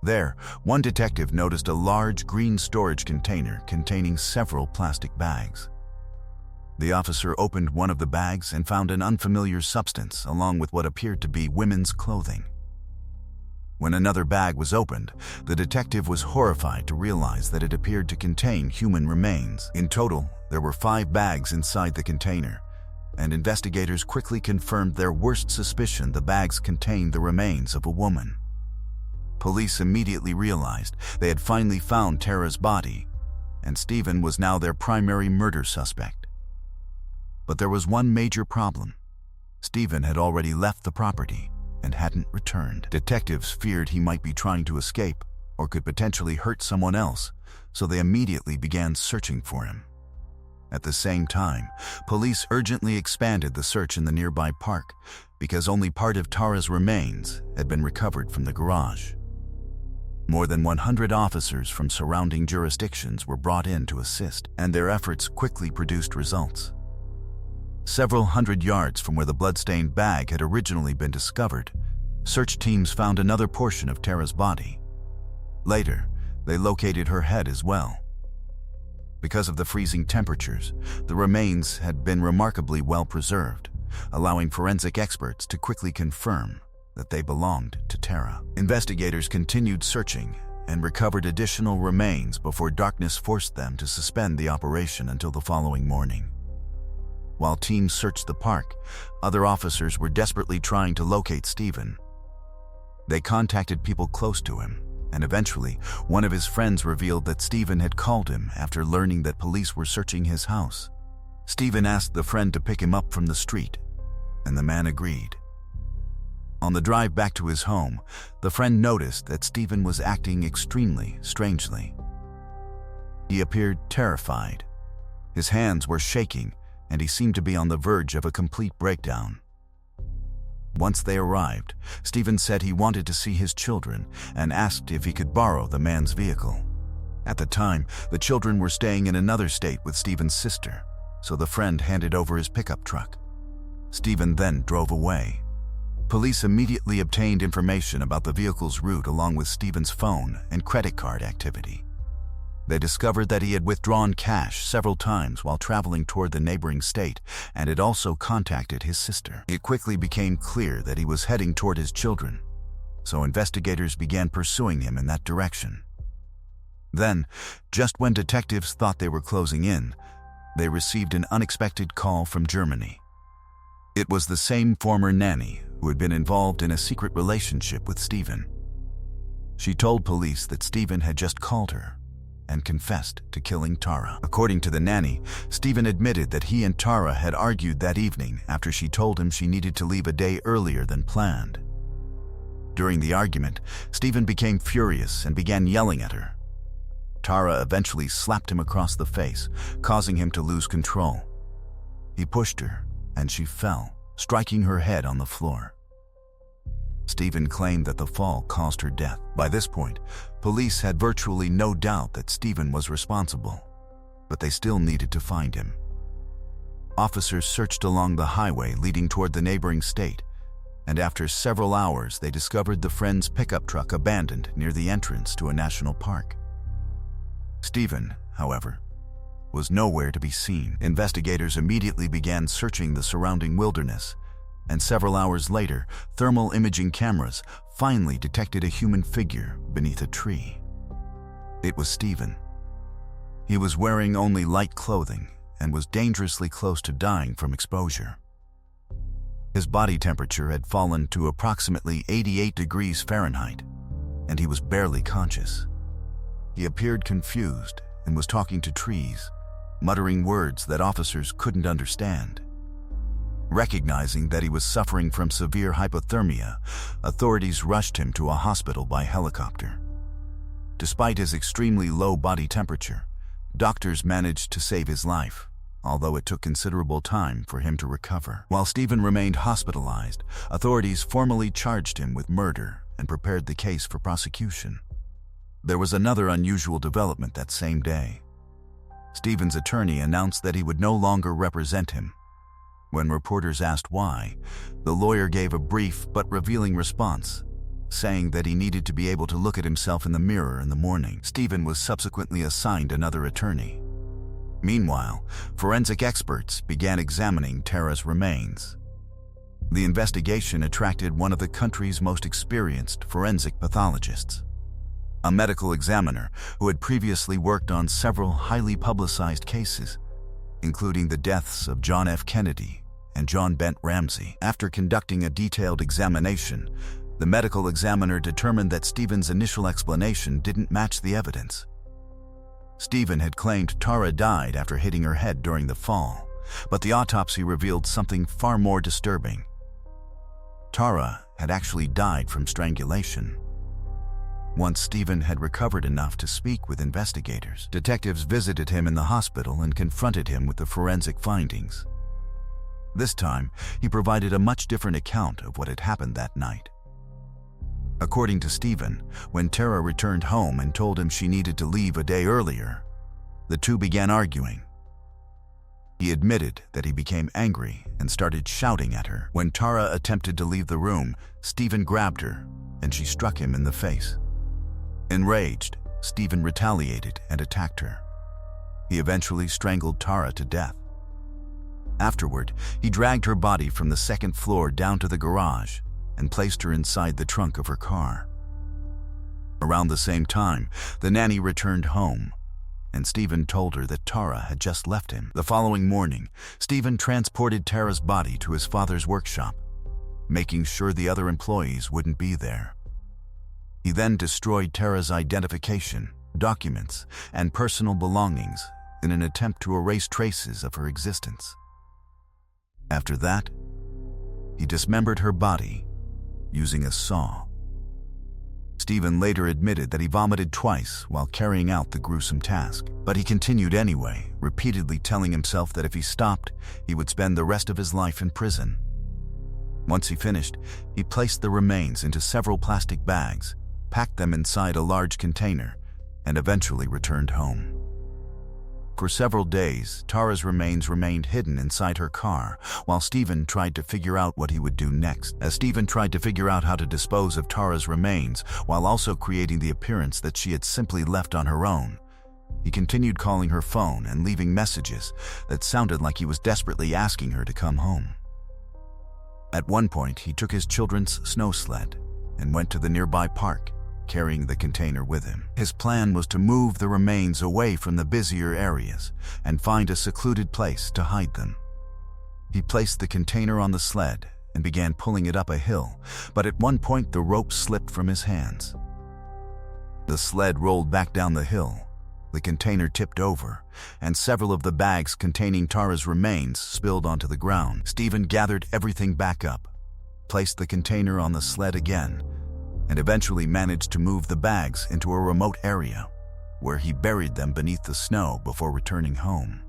There, one detective noticed a large green storage container containing several plastic bags. The officer opened one of the bags and found an unfamiliar substance along with what appeared to be women's clothing. When another bag was opened, the detective was horrified to realize that it appeared to contain human remains. In total, there were 5 bags inside the container, and investigators quickly confirmed their worst suspicion: the bags contained the remains of a woman. Police immediately realized they had finally found Tara's body, and Stephen was now their primary murder suspect. But there was one major problem. Stephen had already left the property and hadn't returned. Detectives feared he might be trying to escape or could potentially hurt someone else, so they immediately began searching for him. At the same time, police urgently expanded the search in the nearby park because only part of Tara's remains had been recovered from the garage. More than 100 officers from surrounding jurisdictions were brought in to assist, and their efforts quickly produced results. Several hundred yards from where the blood-stained bag had originally been discovered, search teams found another portion of Tara's body. Later, they located her head as well. Because of the freezing temperatures, the remains had been remarkably well preserved, allowing forensic experts to quickly confirm that they belonged to Tara. Investigators continued searching and recovered additional remains before darkness forced them to suspend the operation until the following morning. While teams searched the park, other officers were desperately trying to locate Stephen. They contacted people close to him, and eventually, one of his friends revealed that Stephen had called him after learning that police were searching his house. Stephen asked the friend to pick him up from the street, and the man agreed. On the drive back to his home, the friend noticed that Stephen was acting extremely strangely. He appeared terrified. His hands were shaking, and he seemed to be on the verge of a complete breakdown. Once they arrived, Stephen said he wanted to see his children and asked if he could borrow the man's vehicle. At the time, the children were staying in another state with Stephen's sister, so the friend handed over his pickup truck. Stephen then drove away. Police immediately obtained information about the vehicle's route along with Stephen's phone and credit card activity. They discovered that he had withdrawn cash several times while traveling toward the neighboring state and had also contacted his sister. It quickly became clear that he was heading toward his children, so investigators began pursuing him in that direction. Then, just when detectives thought they were closing in, they received an unexpected call from Germany. It was the same former nanny who had been involved in a secret relationship with Stephen. She told police that Stephen had just called her and confessed to killing Tara. According to the nanny, Stephen admitted that he and Tara had argued that evening after she told him she needed to leave a day earlier than planned. During the argument, Stephen became furious and began yelling at her. Tara eventually slapped him across the face, causing him to lose control. He pushed her, and she fell, striking her head on the floor. Stephen claimed that the fall caused her death. By this point, police had virtually no doubt that Stephen was responsible, but they still needed to find him. Officers searched along the highway leading toward the neighboring state, and after several hours they discovered the friend's pickup truck abandoned near the entrance to a national park. Stephen, however, was nowhere to be seen. Investigators immediately began searching the surrounding wilderness, and several hours later, thermal imaging cameras finally detected a human figure beneath a tree. It was Stephen. He was wearing only light clothing and was dangerously close to dying from exposure. His body temperature had fallen to approximately 88 degrees Fahrenheit, and he was barely conscious. He appeared confused and was talking to trees, muttering words that officers couldn't understand. Recognizing that he was suffering from severe hypothermia, authorities rushed him to a hospital by helicopter. Despite his extremely low body temperature, doctors managed to save his life, although it took considerable time for him to recover. While Stephen remained hospitalized, authorities formally charged him with murder and prepared the case for prosecution. There was another unusual development that same day. Stephen's attorney announced that he would no longer represent him. When reporters asked why, the lawyer gave a brief but revealing response, saying that he needed to be able to look at himself in the mirror in the morning. Stephen was subsequently assigned another attorney. Meanwhile, forensic experts began examining Tara's remains. The investigation attracted one of the country's most experienced forensic pathologists, a medical examiner who had previously worked on several highly publicized cases, including the deaths of John F. Kennedy and John Bent Ramsey. After conducting a detailed examination, the medical examiner determined that Stephen's initial explanation didn't match the evidence. Stephen had claimed Tara died after hitting her head during the fall, but the autopsy revealed something far more disturbing. Tara had actually died from strangulation. Once Stephen had recovered enough to speak with investigators, detectives visited him in the hospital and confronted him with the forensic findings. This time, he provided a much different account of what had happened that night. According to Stephen, when Tara returned home and told him she needed to leave a day earlier, the two began arguing. He admitted that he became angry and started shouting at her. When Tara attempted to leave the room, Stephen grabbed her and she struck him in the face. Enraged, Stephen retaliated and attacked her. He eventually strangled Tara to death. Afterward, he dragged her body from the second floor down to the garage and placed her inside the trunk of her car. Around the same time, the nanny returned home, and Stephen told her that Tara had just left him. The following morning, Stephen transported Tara's body to his father's workshop, making sure the other employees wouldn't be there. He then destroyed Tara's identification, documents, and personal belongings in an attempt to erase traces of her existence. After that, he dismembered her body using a saw. Stephen later admitted that he vomited twice while carrying out the gruesome task, but he continued anyway, repeatedly telling himself that if he stopped, he would spend the rest of his life in prison. Once he finished, he placed the remains into several plastic bags, packed them inside a large container, and eventually returned home. For several days, Tara's remains remained hidden inside her car, while Stephen tried to figure out what he would do next. As Stephen tried to figure out how to dispose of Tara's remains, while also creating the appearance that she had simply left on her own, He continued calling her phone and leaving messages that sounded like he was desperately asking her to come home. At one point, he took his children's snow sled and went to the nearby park, carrying the container with him. His plan was to move the remains away from the busier areas and find a secluded place to hide them. He placed the container on the sled and began pulling it up a hill, but at one point the rope slipped from his hands. The sled rolled back down the hill, the container tipped over, and several of the bags containing Tara's remains spilled onto the ground. Stephen gathered everything back up, placed the container on the sled again, and eventually managed to move the bags into a remote area, where he buried them beneath the snow before returning home.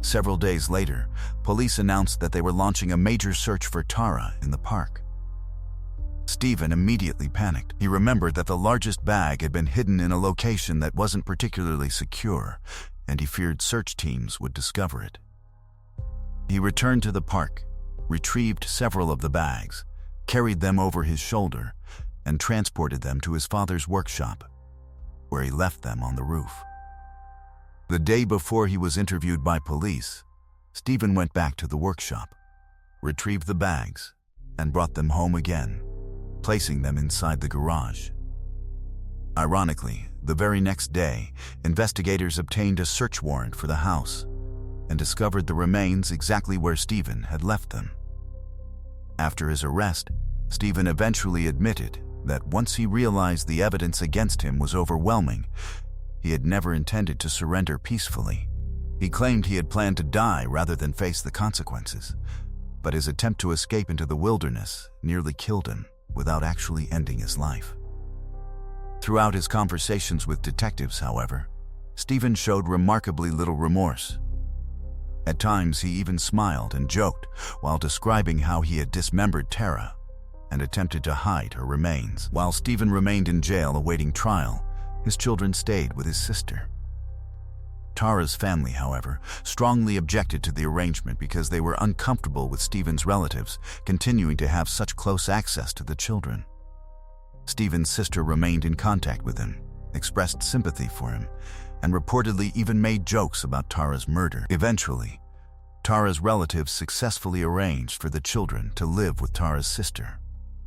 Several days later, police announced that they were launching a major search for Tara in the park. Stephen immediately panicked. He remembered that the largest bag had been hidden in a location that wasn't particularly secure, and he feared search teams would discover it. He returned to the park, retrieved several of the bags, carried them over his shoulder, and transported them to his father's workshop, where he left them on the roof. The day before he was interviewed by police, Stephen went back to the workshop, retrieved the bags, and brought them home again, placing them inside the garage. Ironically, the very next day, investigators obtained a search warrant for the house and discovered the remains exactly where Stephen had left them. After his arrest, Stephen eventually admitted that once he realized the evidence against him was overwhelming, he had never intended to surrender peacefully. He claimed he had planned to die rather than face the consequences, but his attempt to escape into the wilderness nearly killed him without actually ending his life. Throughout his conversations with detectives, however, Stephen showed remarkably little remorse. At times, he even smiled and joked while describing how he had dismembered Tara and attempted to hide her remains. While Stephen remained in jail awaiting trial, his children stayed with his sister. Tara's family, however, strongly objected to the arrangement because they were uncomfortable with Stephen's relatives continuing to have such close access to the children. Stephen's sister remained in contact with him, expressed sympathy for him, and reportedly even made jokes about Tara's murder. Eventually, Tara's relatives successfully arranged for the children to live with Tara's sister,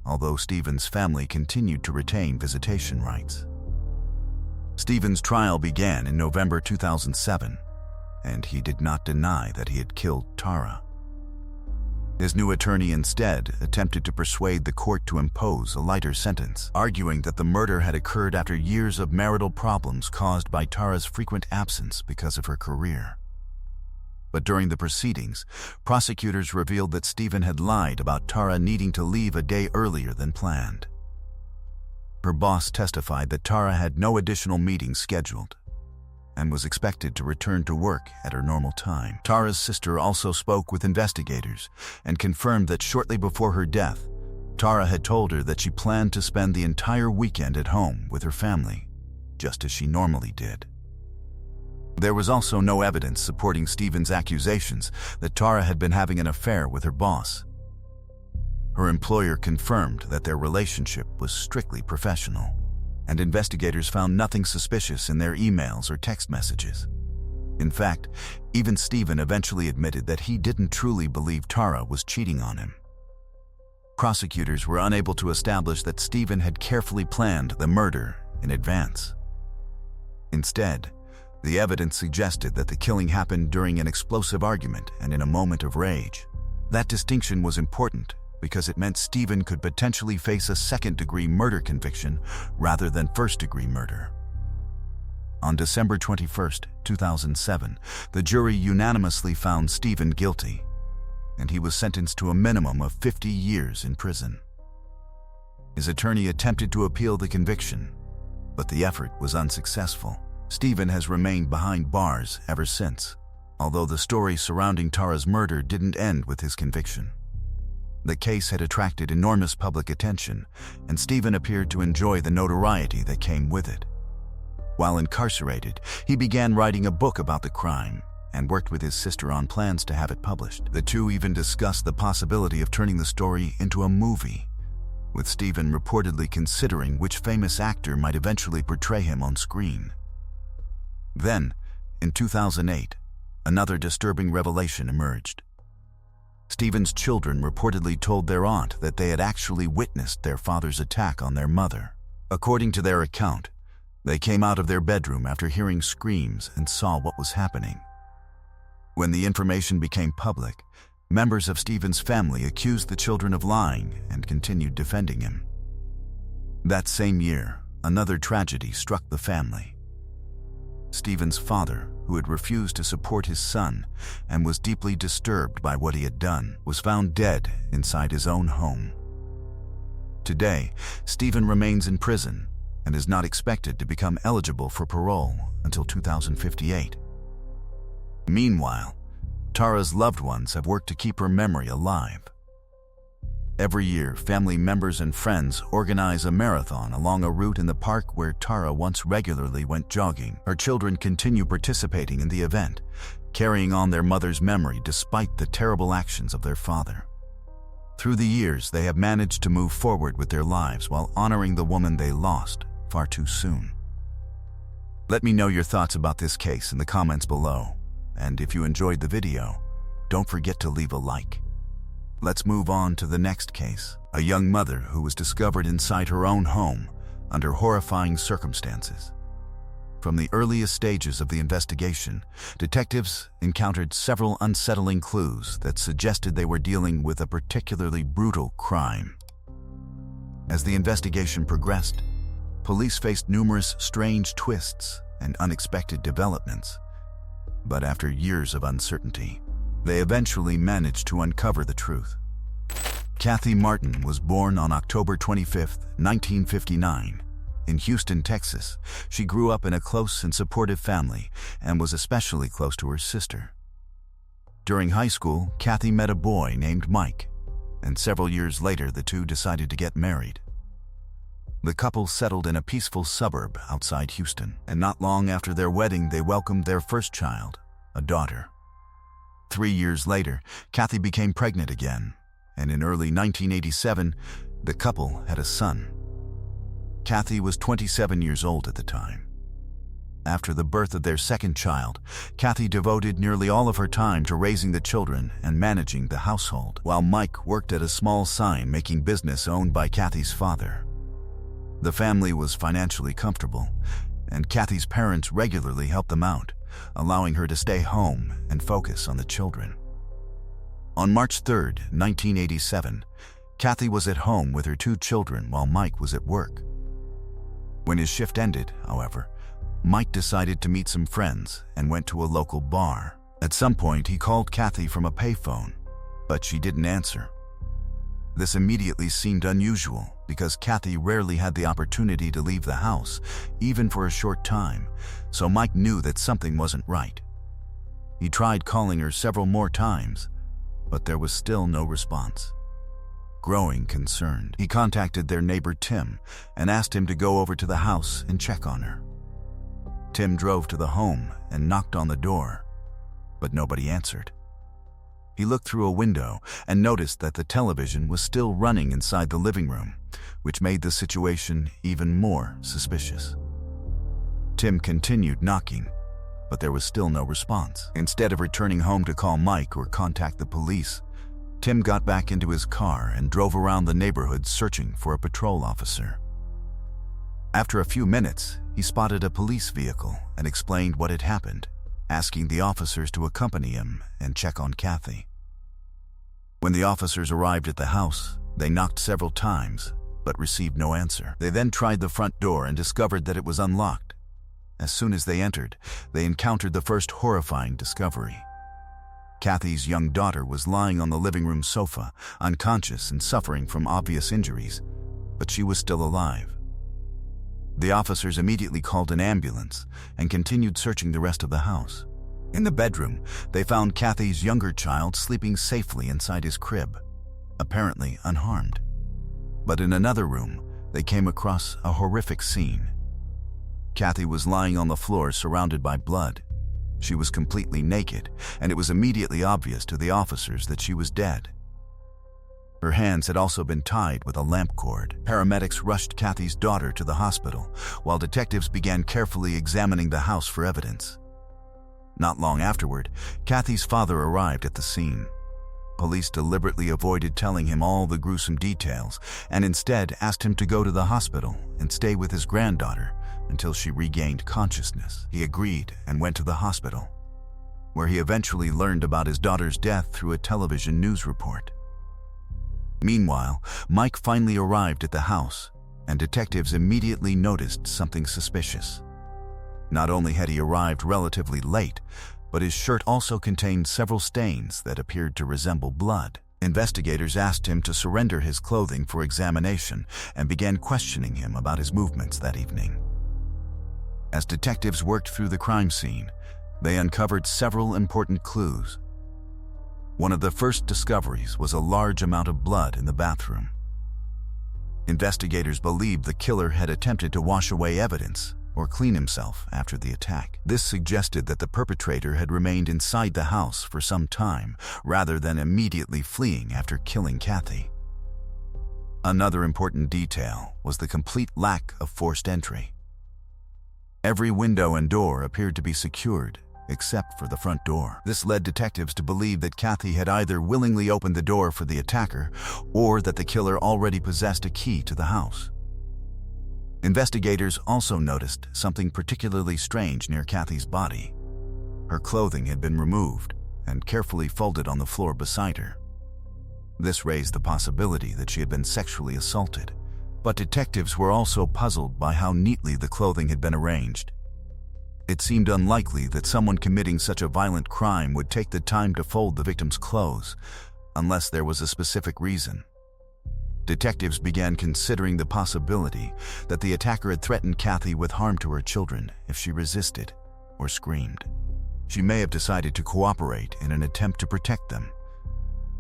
although Stephen's family continued to retain visitation rights. Stephen's trial began in November 2007, and he did not deny that he had killed Tara. His new attorney instead attempted to persuade the court to impose a lighter sentence, arguing that the murder had occurred after years of marital problems caused by Tara's frequent absence because of her career. But during the proceedings, prosecutors revealed that Stephen had lied about Tara needing to leave a day earlier than planned. Her boss testified that Tara had no additional meetings scheduled and was expected to return to work at her normal time. Tara's sister also spoke with investigators and confirmed that shortly before her death, Tara had told her that she planned to spend the entire weekend at home with her family, just as she normally did. There was also no evidence supporting Stephen's accusations that Tara had been having an affair with her boss. Her employer confirmed that their relationship was strictly professional, and investigators found nothing suspicious in their emails or text messages. In fact, even Stephen eventually admitted that he didn't truly believe Tara was cheating on him. Prosecutors were unable to establish that Stephen had carefully planned the murder in advance. Instead, the evidence suggested that the killing happened during an explosive argument and in a moment of rage. That distinction was important because it meant Stephen could potentially face a second-degree murder conviction rather than first-degree murder. On December 21, 2007, the jury unanimously found Stephen guilty, and he was sentenced to a minimum of 50 years in prison. His attorney attempted to appeal the conviction, but the effort was unsuccessful. Stephen has remained behind bars ever since, although the story surrounding Tara's murder didn't end with his conviction. The case had attracted enormous public attention, and Stephen appeared to enjoy the notoriety that came with it. While incarcerated, he began writing a book about the crime and worked with his sister on plans to have it published. The two even discussed the possibility of turning the story into a movie, with Stephen reportedly considering which famous actor might eventually portray him on screen. Then, in 2008, another disturbing revelation emerged. Stephen's children reportedly told their aunt that they had actually witnessed their father's attack on their mother. According to their account, they came out of their bedroom after hearing screams and saw what was happening. When the information became public, members of Stephen's family accused the children of lying and continued defending him. That same year, another tragedy struck the family. Stephen's father, who had refused to support his son and was deeply disturbed by what he had done, was found dead inside his own home. Today, Stephen remains in prison and is not expected to become eligible for parole until 2058. Meanwhile, Tara's loved ones have worked to keep her memory alive. Every year, family members and friends organize a marathon along a route in the park where Tara once regularly went jogging. Her children continue participating in the event, carrying on their mother's memory despite the terrible actions of their father. Through the years, they have managed to move forward with their lives while honoring the woman they lost far too soon. Let me know your thoughts about this case in the comments below, and if you enjoyed the video, don't forget to leave a like. Let's move on to the next case. A young mother who was discovered inside her own home under horrifying circumstances. From the earliest stages of the investigation, detectives encountered several unsettling clues that suggested they were dealing with a particularly brutal crime. As the investigation progressed, police faced numerous strange twists and unexpected developments. But after years of uncertainty, they eventually managed to uncover the truth. Kathy Martin was born on October 25, 1959, in Houston, Texas. She grew up in a close and supportive family and was especially close to her sister. During high school, Kathy met a boy named Mike, and several years later the two decided to get married. The couple settled in a peaceful suburb outside Houston, and not long after their wedding they welcomed their first child, a daughter. 3 years later, Kathy became pregnant again, and in early 1987, the couple had a son. Kathy was 27 years old at the time. After the birth of their second child, Kathy devoted nearly all of her time to raising the children and managing the household, while Mike worked at a small sign-making business owned by Kathy's father. The family was financially comfortable, and Kathy's parents regularly helped them out, allowing her to stay home and focus on the children. On March 3, 1987, Kathy was at home with her 2 children while Mike was at work. When his shift ended, however, Mike decided to meet some friends and went to a local bar. At some point, he called Kathy from a payphone, but she didn't answer. This immediately seemed unusual because Kathy rarely had the opportunity to leave the house, even for a short time, so Mike knew that something wasn't right. He tried calling her several more times, but there was still no response. Growing concerned, he contacted their neighbor Tim and asked him to go over to the house and check on her. Tim drove to the home and knocked on the door, but nobody answered. He looked through a window and noticed that the television was still running inside the living room, which made the situation even more suspicious. Tim continued knocking, but there was still no response. Instead of returning home to call Mike or contact the police, Tim got back into his car and drove around the neighborhood searching for a patrol officer. After a few minutes, he spotted a police vehicle and explained what had happened, asking the officers to accompany him and check on Kathy. When the officers arrived at the house, they knocked several times, but received no answer. They then tried the front door and discovered that it was unlocked. As soon as they entered, they encountered the first horrifying discovery. Kathy's young daughter was lying on the living room sofa, unconscious and suffering from obvious injuries, but she was still alive. The officers immediately called an ambulance and continued searching the rest of the house. In the bedroom, they found Kathy's younger child sleeping safely inside his crib, apparently unharmed. But in another room, they came across a horrific scene. Kathy was lying on the floor surrounded by blood. She was completely naked, and it was immediately obvious to the officers that she was dead. Her hands had also been tied with a lamp cord. Paramedics rushed Kathy's daughter to the hospital, while detectives began carefully examining the house for evidence. Not long afterward, Kathy's father arrived at the scene. Police deliberately avoided telling him all the gruesome details and instead asked him to go to the hospital and stay with his granddaughter until she regained consciousness. He agreed and went to the hospital, where he eventually learned about his daughter's death through a television news report. Meanwhile, Mike finally arrived at the house, and detectives immediately noticed something suspicious. Not only had he arrived relatively late, but his shirt also contained several stains that appeared to resemble blood. Investigators asked him to surrender his clothing for examination and began questioning him about his movements that evening. As detectives worked through the crime scene, they uncovered several important clues. One of the first discoveries was a large amount of blood in the bathroom. Investigators believed the killer had attempted to wash away evidence or clean himself after the attack. This suggested that the perpetrator had remained inside the house for some time, rather than immediately fleeing after killing Kathy. Another important detail was the complete lack of forced entry. Every window and door appeared to be secured, except for the front door. This led detectives to believe that Kathy had either willingly opened the door for the attacker or that the killer already possessed a key to the house. Investigators also noticed something particularly strange near Kathy's body. Her clothing had been removed and carefully folded on the floor beside her. This raised the possibility that she had been sexually assaulted, but detectives were also puzzled by how neatly the clothing had been arranged. It seemed unlikely that someone committing such a violent crime would take the time to fold the victim's clothes, unless there was a specific reason. Detectives began considering the possibility that the attacker had threatened Kathy with harm to her children if she resisted or screamed. She may have decided to cooperate in an attempt to protect them,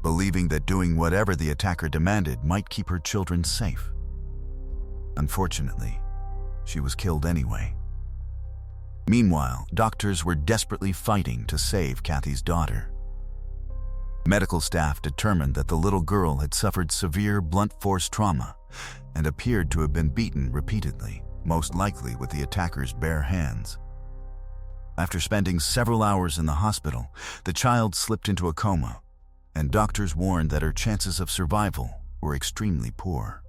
believing that doing whatever the attacker demanded might keep her children safe. Unfortunately, she was killed anyway. Meanwhile, doctors were desperately fighting to save Kathy's daughter. Medical staff determined that the little girl had suffered severe blunt force trauma and appeared to have been beaten repeatedly, most likely with the attacker's bare hands. After spending several hours in the hospital, the child slipped into a coma, and doctors warned that her chances of survival were extremely poor.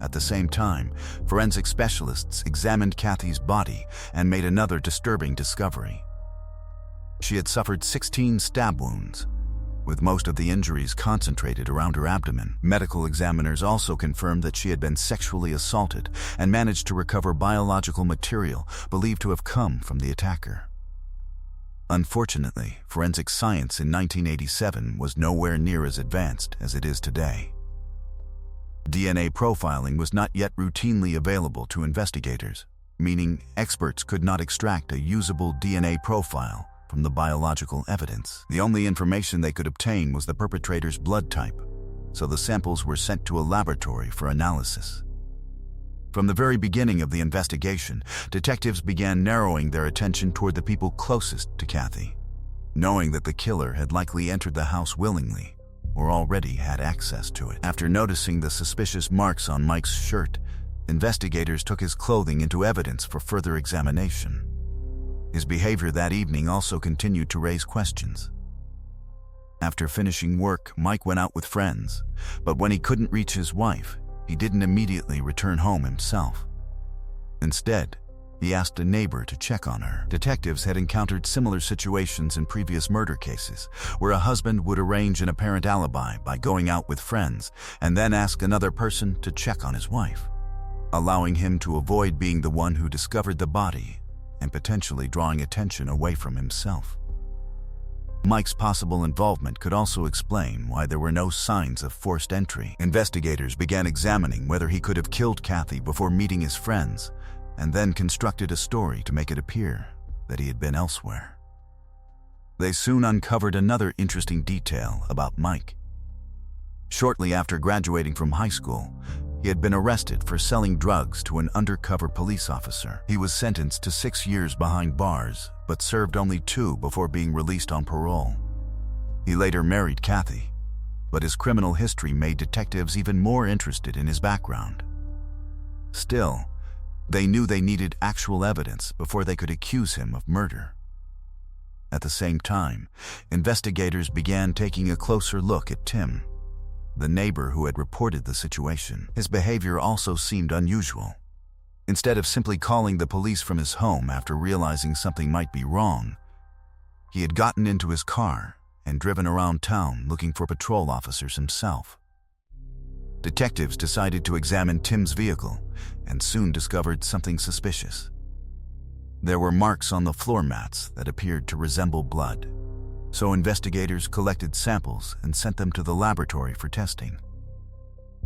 At the same time, forensic specialists examined Kathy's body and made another disturbing discovery. She had suffered 16 stab wounds, with most of the injuries concentrated around her abdomen. Medical examiners also confirmed that she had been sexually assaulted and managed to recover biological material believed to have come from the attacker. Unfortunately, forensic science in 1987 was nowhere near as advanced as it is today. DNA profiling was not yet routinely available to investigators, meaning experts could not extract a usable DNA profile from the biological evidence. The only information they could obtain was the perpetrator's blood type, so the samples were sent to a laboratory for analysis. From the very beginning of the investigation, detectives began narrowing their attention toward the people closest to Kathy, knowing that the killer had likely entered the house willingly or already had access to it. After noticing the suspicious marks on Mike's shirt, investigators took his clothing into evidence for further examination. His behavior that evening also continued to raise questions. After finishing work, Mike went out with friends, but when he couldn't reach his wife, he didn't immediately return home himself. Instead, he asked a neighbor to check on her. Detectives had encountered similar situations in previous murder cases, where a husband would arrange an apparent alibi by going out with friends and then ask another person to check on his wife, allowing him to avoid being the one who discovered the body and potentially drawing attention away from himself. Mike's possible involvement could also explain why there were no signs of forced entry. Investigators began examining whether he could have killed Kathy before meeting his friends, and then constructed a story to make it appear that he had been elsewhere. They soon uncovered another interesting detail about Mike. Shortly after graduating from high school, he had been arrested for selling drugs to an undercover police officer. He was sentenced to 6 years behind bars, but served only 2 before being released on parole. He later married Kathy, but his criminal history made detectives even more interested in his background. Still, they knew they needed actual evidence before they could accuse him of murder. At the same time, investigators began taking a closer look at Tim, the neighbor who had reported the situation. His behavior also seemed unusual. Instead of simply calling the police from his home after realizing something might be wrong, he had gotten into his car and driven around town looking for patrol officers himself. Detectives decided to examine Tim's vehicle and soon discovered something suspicious. There were marks on the floor mats that appeared to resemble blood, so investigators collected samples and sent them to the laboratory for testing.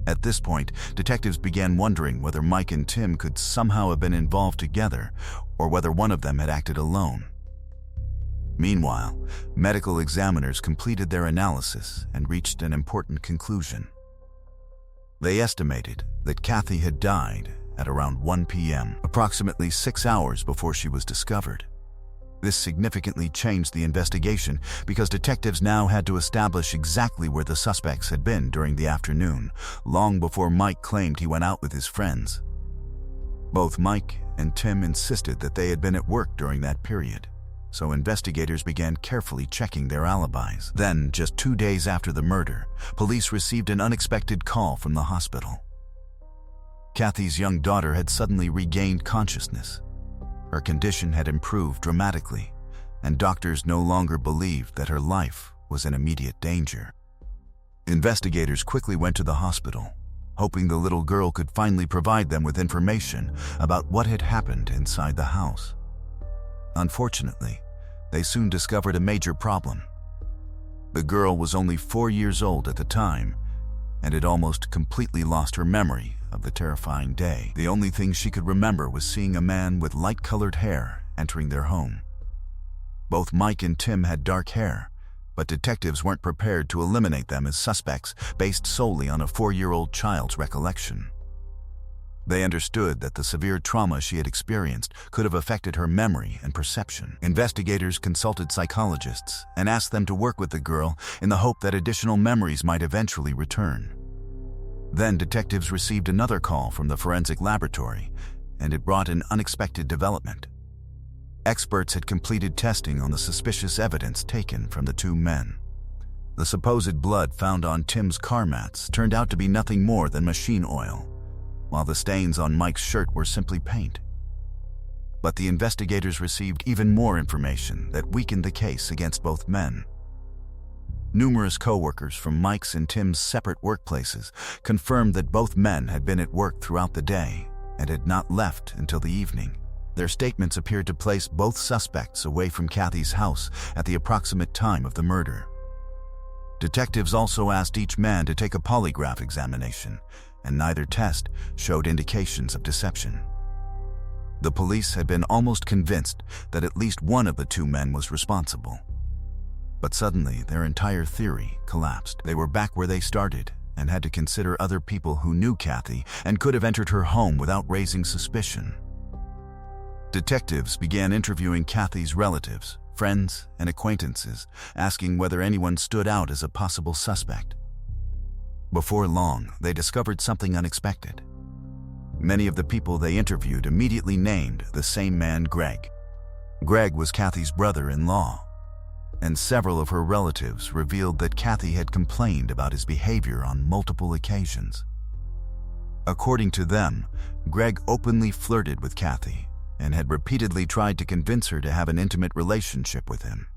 At this point, detectives began wondering whether Mike and Tim could somehow have been involved together or whether one of them had acted alone. Meanwhile, medical examiners completed their analysis and reached an important conclusion. They estimated that Kathy had died at around 1 p.m., approximately 6 hours before she was discovered. This significantly changed the investigation because detectives now had to establish exactly where the suspects had been during the afternoon, long before Mike claimed he went out with his friends. Both Mike and Tim insisted that they had been at work during that period, so investigators began carefully checking their alibis. Then, just 2 days after the murder, police received an unexpected call from the hospital. Kathy's young daughter had suddenly regained consciousness. Her condition had improved dramatically, and doctors no longer believed that her life was in immediate danger. Investigators quickly went to the hospital, hoping the little girl could finally provide them with information about what had happened inside the house. Unfortunately, they soon discovered a major problem. The girl was only 4 years old at the time and had almost completely lost her memory of the terrifying day. The only thing she could remember was seeing a man with light-colored hair entering their home. Both Mike and Tim had dark hair, but detectives weren't prepared to eliminate them as suspects based solely on a 4-year-old child's recollection. They understood that the severe trauma she had experienced could have affected her memory and perception. Investigators consulted psychologists and asked them to work with the girl in the hope that additional memories might eventually return. Then detectives received another call from the forensic laboratory, and it brought an unexpected development. Experts had completed testing on the suspicious evidence taken from the two men. The supposed blood found on Tim's car mats turned out to be nothing more than machine oil, while the stains on Mike's shirt were simply paint. But the investigators received even more information that weakened the case against both men. Numerous co-workers from Mike's and Tim's separate workplaces confirmed that both men had been at work throughout the day and had not left until the evening. Their statements appeared to place both suspects away from Kathy's house at the approximate time of the murder. Detectives also asked each man to take a polygraph examination, and neither test showed indications of deception. The police had been almost convinced that at least one of the two men was responsible. But suddenly, their entire theory collapsed. They were back where they started and had to consider other people who knew Kathy and could have entered her home without raising suspicion. Detectives began interviewing Kathy's relatives, friends, and acquaintances, asking whether anyone stood out as a possible suspect. Before long, they discovered something unexpected. Many of the people they interviewed immediately named the same man, Greg. Greg was Kathy's brother-in-law, and several of her relatives revealed that Kathy had complained about his behavior on multiple occasions. According to them, Greg openly flirted with Kathy and had repeatedly tried to convince her to have an intimate relationship with him.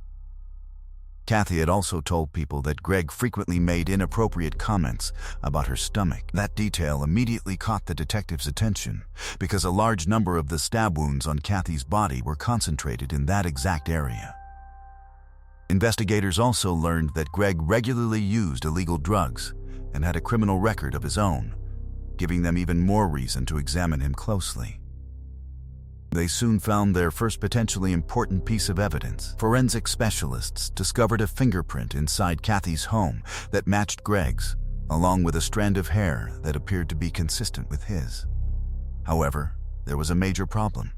Kathy had also told people that Greg frequently made inappropriate comments about her stomach. That detail immediately caught the detectives' attention because a large number of the stab wounds on Kathy's body were concentrated in that exact area. Investigators also learned that Greg regularly used illegal drugs and had a criminal record of his own, giving them even more reason to examine him closely. They soon found their first potentially important piece of evidence. Forensic specialists discovered a fingerprint inside Kathy's home that matched Greg's, along with a strand of hair that appeared to be consistent with his. However, there was a major problem.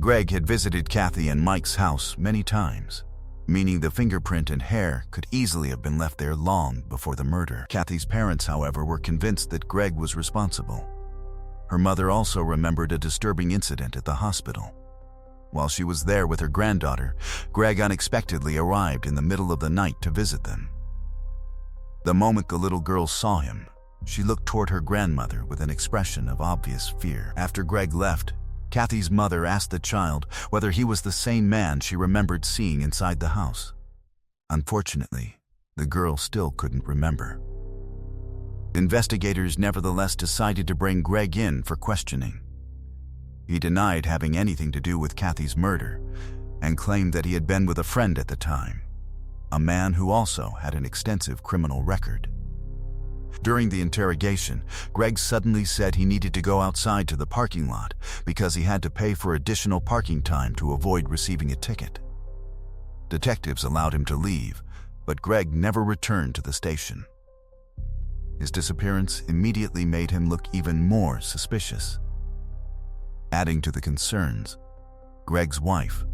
Greg had visited Kathy and Mike's house many times, meaning the fingerprint and hair could easily have been left there long before the murder. Kathy's parents, however, were convinced that Greg was responsible. Her mother also remembered a disturbing incident at the hospital. While she was there with her granddaughter, Greg unexpectedly arrived in the middle of the night to visit them. The moment the little girl saw him, she looked toward her grandmother with an expression of obvious fear. After Greg left, Kathy's mother asked the child whether he was the same man she remembered seeing inside the house. Unfortunately, the girl still couldn't remember. Investigators nevertheless decided to bring Greg in for questioning. He denied having anything to do with Kathy's murder and claimed that he had been with a friend at the time, a man who also had an extensive criminal record. During the interrogation, Greg suddenly said he needed to go outside to the parking lot because he had to pay for additional parking time to avoid receiving a ticket. Detectives allowed him to leave, but Greg never returned to the station. His disappearance immediately made him look even more suspicious. Adding to the concerns, Greg's wife,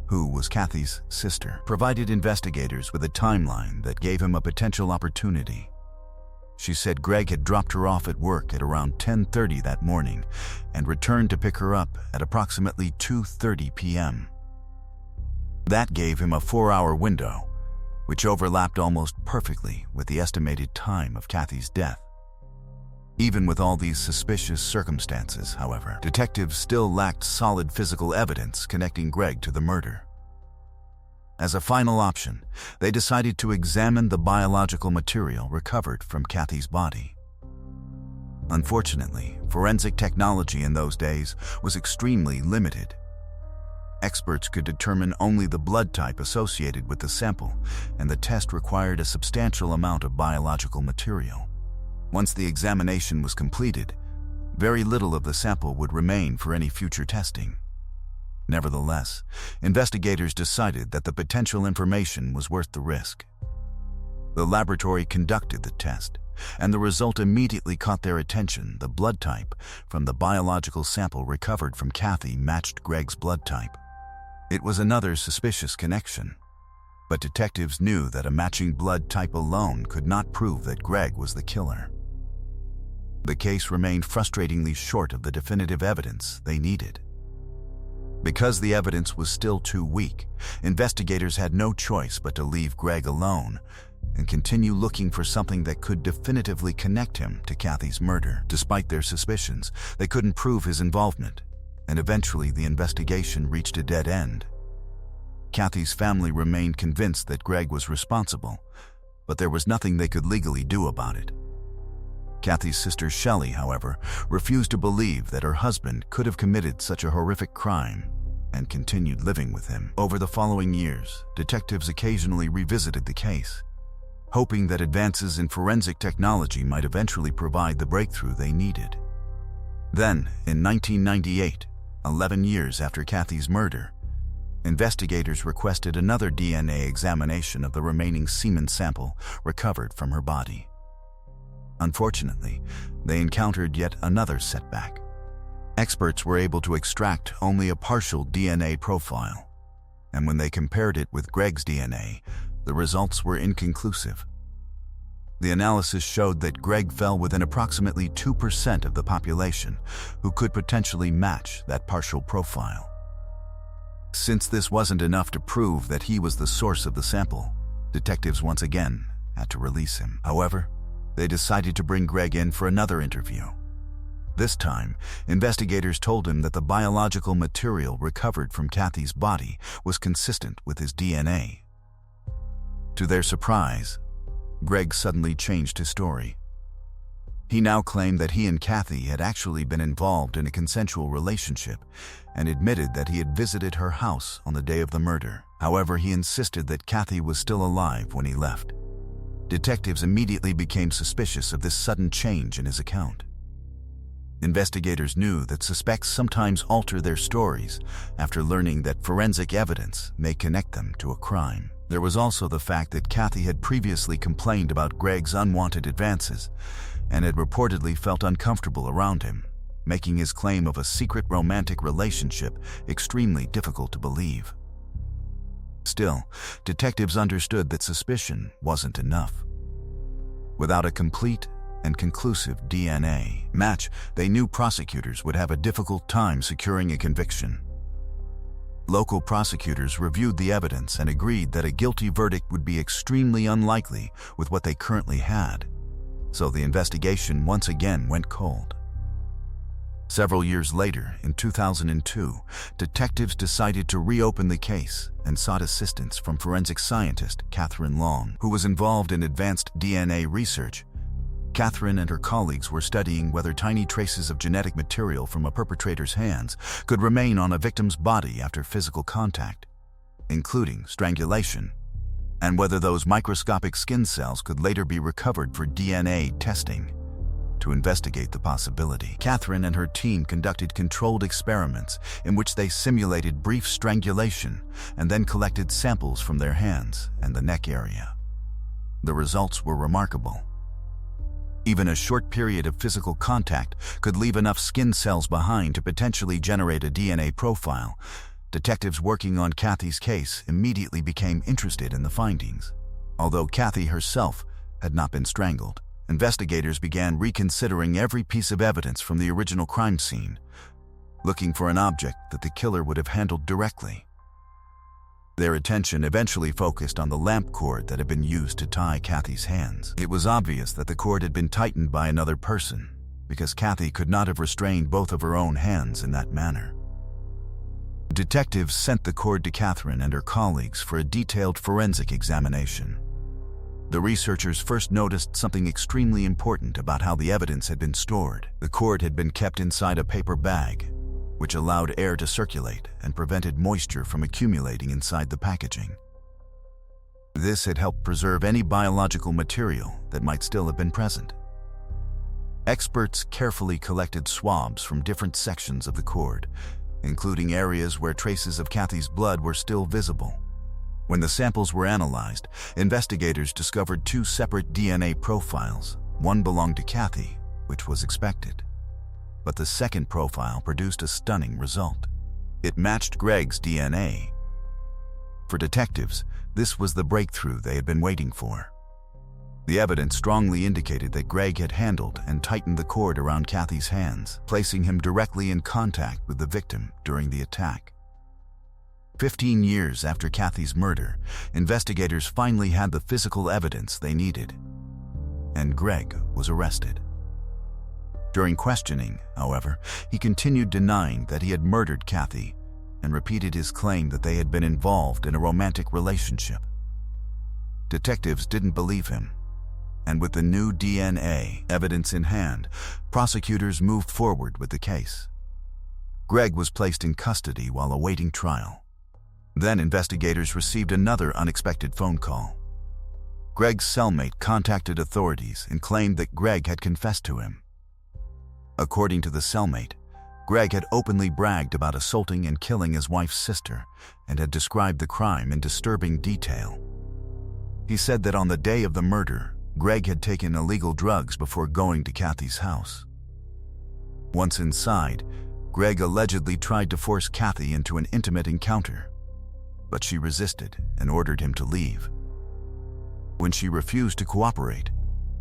who was Kathy's sister, provided investigators with a timeline that gave him a potential opportunity. She said Greg had dropped her off at work at around 10:30 that morning and returned to pick her up at approximately 2:30 p.m. That gave him a 4-hour window, which overlapped almost perfectly with the estimated time of Kathy's death. Even with all these suspicious circumstances, however, detectives still lacked solid physical evidence connecting Greg to the murder. As a final option, they decided to examine the biological material recovered from Kathy's body. Unfortunately, forensic technology in those days was extremely limited. Experts could determine only the blood type associated with the sample, and the test required a substantial amount of biological material. Once the examination was completed, very little of the sample would remain for any future testing. Nevertheless, investigators decided that the potential information was worth the risk. The laboratory conducted the test, and the result immediately caught their attention. The blood type from the biological sample recovered from Kathy matched Greg's blood type. It was another suspicious connection, but detectives knew that a matching blood type alone could not prove that Greg was the killer. The case remained frustratingly short of the definitive evidence they needed. Because the evidence was still too weak, investigators had no choice but to leave Greg alone and continue looking for something that could definitively connect him to Kathy's murder. Despite their suspicions, they couldn't prove his involvement, and eventually the investigation reached a dead end. Kathy's family remained convinced that Greg was responsible, but there was nothing they could legally do about it. Kathy's sister Shelley, however, refused to believe that her husband could have committed such a horrific crime and continued living with him. Over the following years, detectives occasionally revisited the case, hoping that advances in forensic technology might eventually provide the breakthrough they needed. Then, in 1998, 11 years after Kathy's murder, investigators requested another DNA examination of the remaining semen sample recovered from her body. Unfortunately, they encountered yet another setback. Experts were able to extract only a partial DNA profile, and when they compared it with Greg's DNA, the results were inconclusive. The analysis showed that Greg fell within approximately 2% of the population who could potentially match that partial profile. Since this wasn't enough to prove that he was the source of the sample, detectives once again had to release him. However, they decided to bring Greg in for another interview. This time, investigators told him that the biological material recovered from Kathy's body was consistent with his DNA. To their surprise, Greg suddenly changed his story. He now claimed that he and Kathy had actually been involved in a consensual relationship and admitted that he had visited her house on the day of the murder. However, he insisted that Kathy was still alive when he left. Detectives immediately became suspicious of this sudden change in his account. Investigators knew that suspects sometimes alter their stories after learning that forensic evidence may connect them to a crime. There was also the fact that Kathy had previously complained about Greg's unwanted advances and had reportedly felt uncomfortable around him, making his claim of a secret romantic relationship extremely difficult to believe. Still, detectives understood that suspicion wasn't enough. Without a complete and conclusive DNA match, they knew prosecutors would have a difficult time securing a conviction. Local prosecutors reviewed the evidence and agreed that a guilty verdict would be extremely unlikely with what they currently had, so the investigation once again went cold. Several years later, in 2002, detectives decided to reopen the case and sought assistance from forensic scientist Catherine Long, who was involved in advanced DNA research. Catherine and her colleagues were studying whether tiny traces of genetic material from a perpetrator's hands could remain on a victim's body after physical contact, including strangulation, and whether those microscopic skin cells could later be recovered for DNA testing. To investigate the possibility, Catherine and her team conducted controlled experiments in which they simulated brief strangulation and then collected samples from their hands and the neck area. The results were remarkable. Even a short period of physical contact could leave enough skin cells behind to potentially generate a DNA profile. Detectives working on Kathy's case immediately became interested in the findings. Although Kathy herself had not been strangled, investigators began reconsidering every piece of evidence from the original crime scene, looking for an object that the killer would have handled directly. Their attention eventually focused on the lamp cord that had been used to tie Kathy's hands. It was obvious that the cord had been tightened by another person, because Kathy could not have restrained both of her own hands in that manner. Detectives sent the cord to Catherine and her colleagues for a detailed forensic examination. The researchers first noticed something extremely important about how the evidence had been stored. The cord had been kept inside a paper bag, which allowed air to circulate and prevented moisture from accumulating inside the packaging. This had helped preserve any biological material that might still have been present. Experts carefully collected swabs from different sections of the cord, including areas where traces of Kathy's blood were still visible. When the samples were analyzed, investigators discovered two separate DNA profiles. One belonged to Kathy, which was expected. But the second profile produced a stunning result. It matched Greg's DNA. For detectives, this was the breakthrough they had been waiting for. The evidence strongly indicated that Greg had handled and tightened the cord around Kathy's hands, placing him directly in contact with the victim during the attack. 15 years after Kathy's murder, investigators finally had the physical evidence they needed, and Greg was arrested. During questioning, however, he continued denying that he had murdered Kathy and repeated his claim that they had been involved in a romantic relationship. Detectives didn't believe him, and with the new DNA evidence in hand, prosecutors moved forward with the case. Greg was placed in custody while awaiting trial. Then investigators received another unexpected phone call. Greg's cellmate contacted authorities and claimed that Greg had confessed to him. According to the cellmate, Greg had openly bragged about assaulting and killing his wife's sister and had described the crime in disturbing detail. He said that on the day of the murder, Greg had taken illegal drugs before going to Kathy's house. Once inside, Greg allegedly tried to force Kathy into an intimate encounter, but she resisted and ordered him to leave. When she refused to cooperate,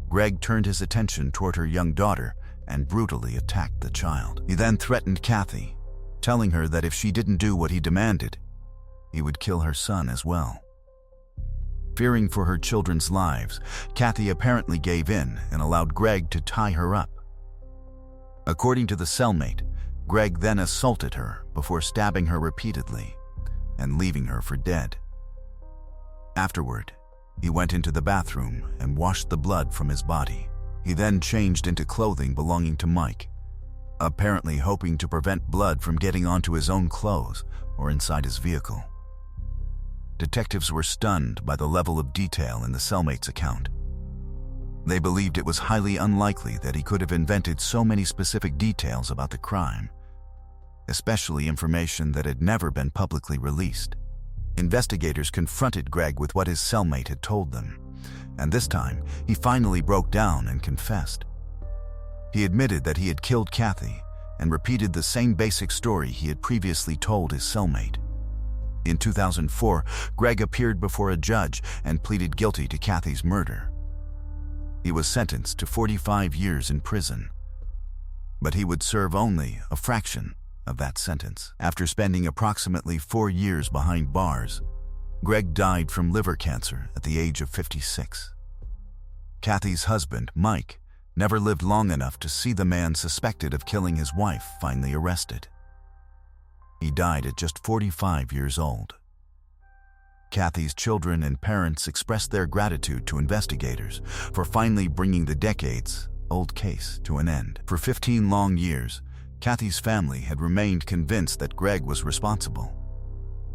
Greg turned his attention toward her young daughter and brutally attacked the child. He then threatened Kathy, telling her that if she didn't do what he demanded, he would kill her son as well. Fearing for her children's lives, Kathy apparently gave in and allowed Greg to tie her up. According to the cellmate, Greg then assaulted her before stabbing her repeatedly and leaving her for dead. Afterward, he went into the bathroom and washed the blood from his body. He then changed into clothing belonging to Mike, apparently hoping to prevent blood from getting onto his own clothes or inside his vehicle. Detectives were stunned by the level of detail in the cellmate's account. They believed it was highly unlikely that he could have invented so many specific details about the crime, especially information that had never been publicly released. Investigators confronted Greg with what his cellmate had told them, and this time he finally broke down and confessed. He admitted that he had killed Kathy and repeated the same basic story he had previously told his cellmate. In 2004, Greg appeared before a judge and pleaded guilty to Kathy's murder. He was sentenced to 45 years in prison, but he would serve only a fraction of that sentence. After spending approximately 4 years behind bars, Greg died from liver cancer at the age of 56. Kathy's husband, Mike, never lived long enough to see the man suspected of killing his wife finally arrested. He died at just 45 years old. Kathy's children and parents expressed their gratitude to investigators for finally bringing the decades-old case to an end. For 15 long years, Kathy's family had remained convinced that Greg was responsible.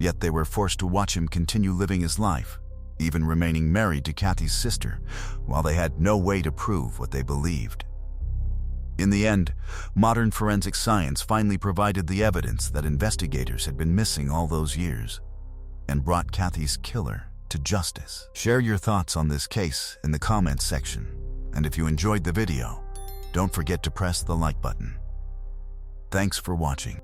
Yet they were forced to watch him continue living his life, even remaining married to Kathy's sister, while they had no way to prove what they believed. In the end, modern forensic science finally provided the evidence that investigators had been missing all those years and brought Kathy's killer to justice. Share your thoughts on this case in the comments section, and if you enjoyed the video, don't forget to press the like button. Thanks for watching.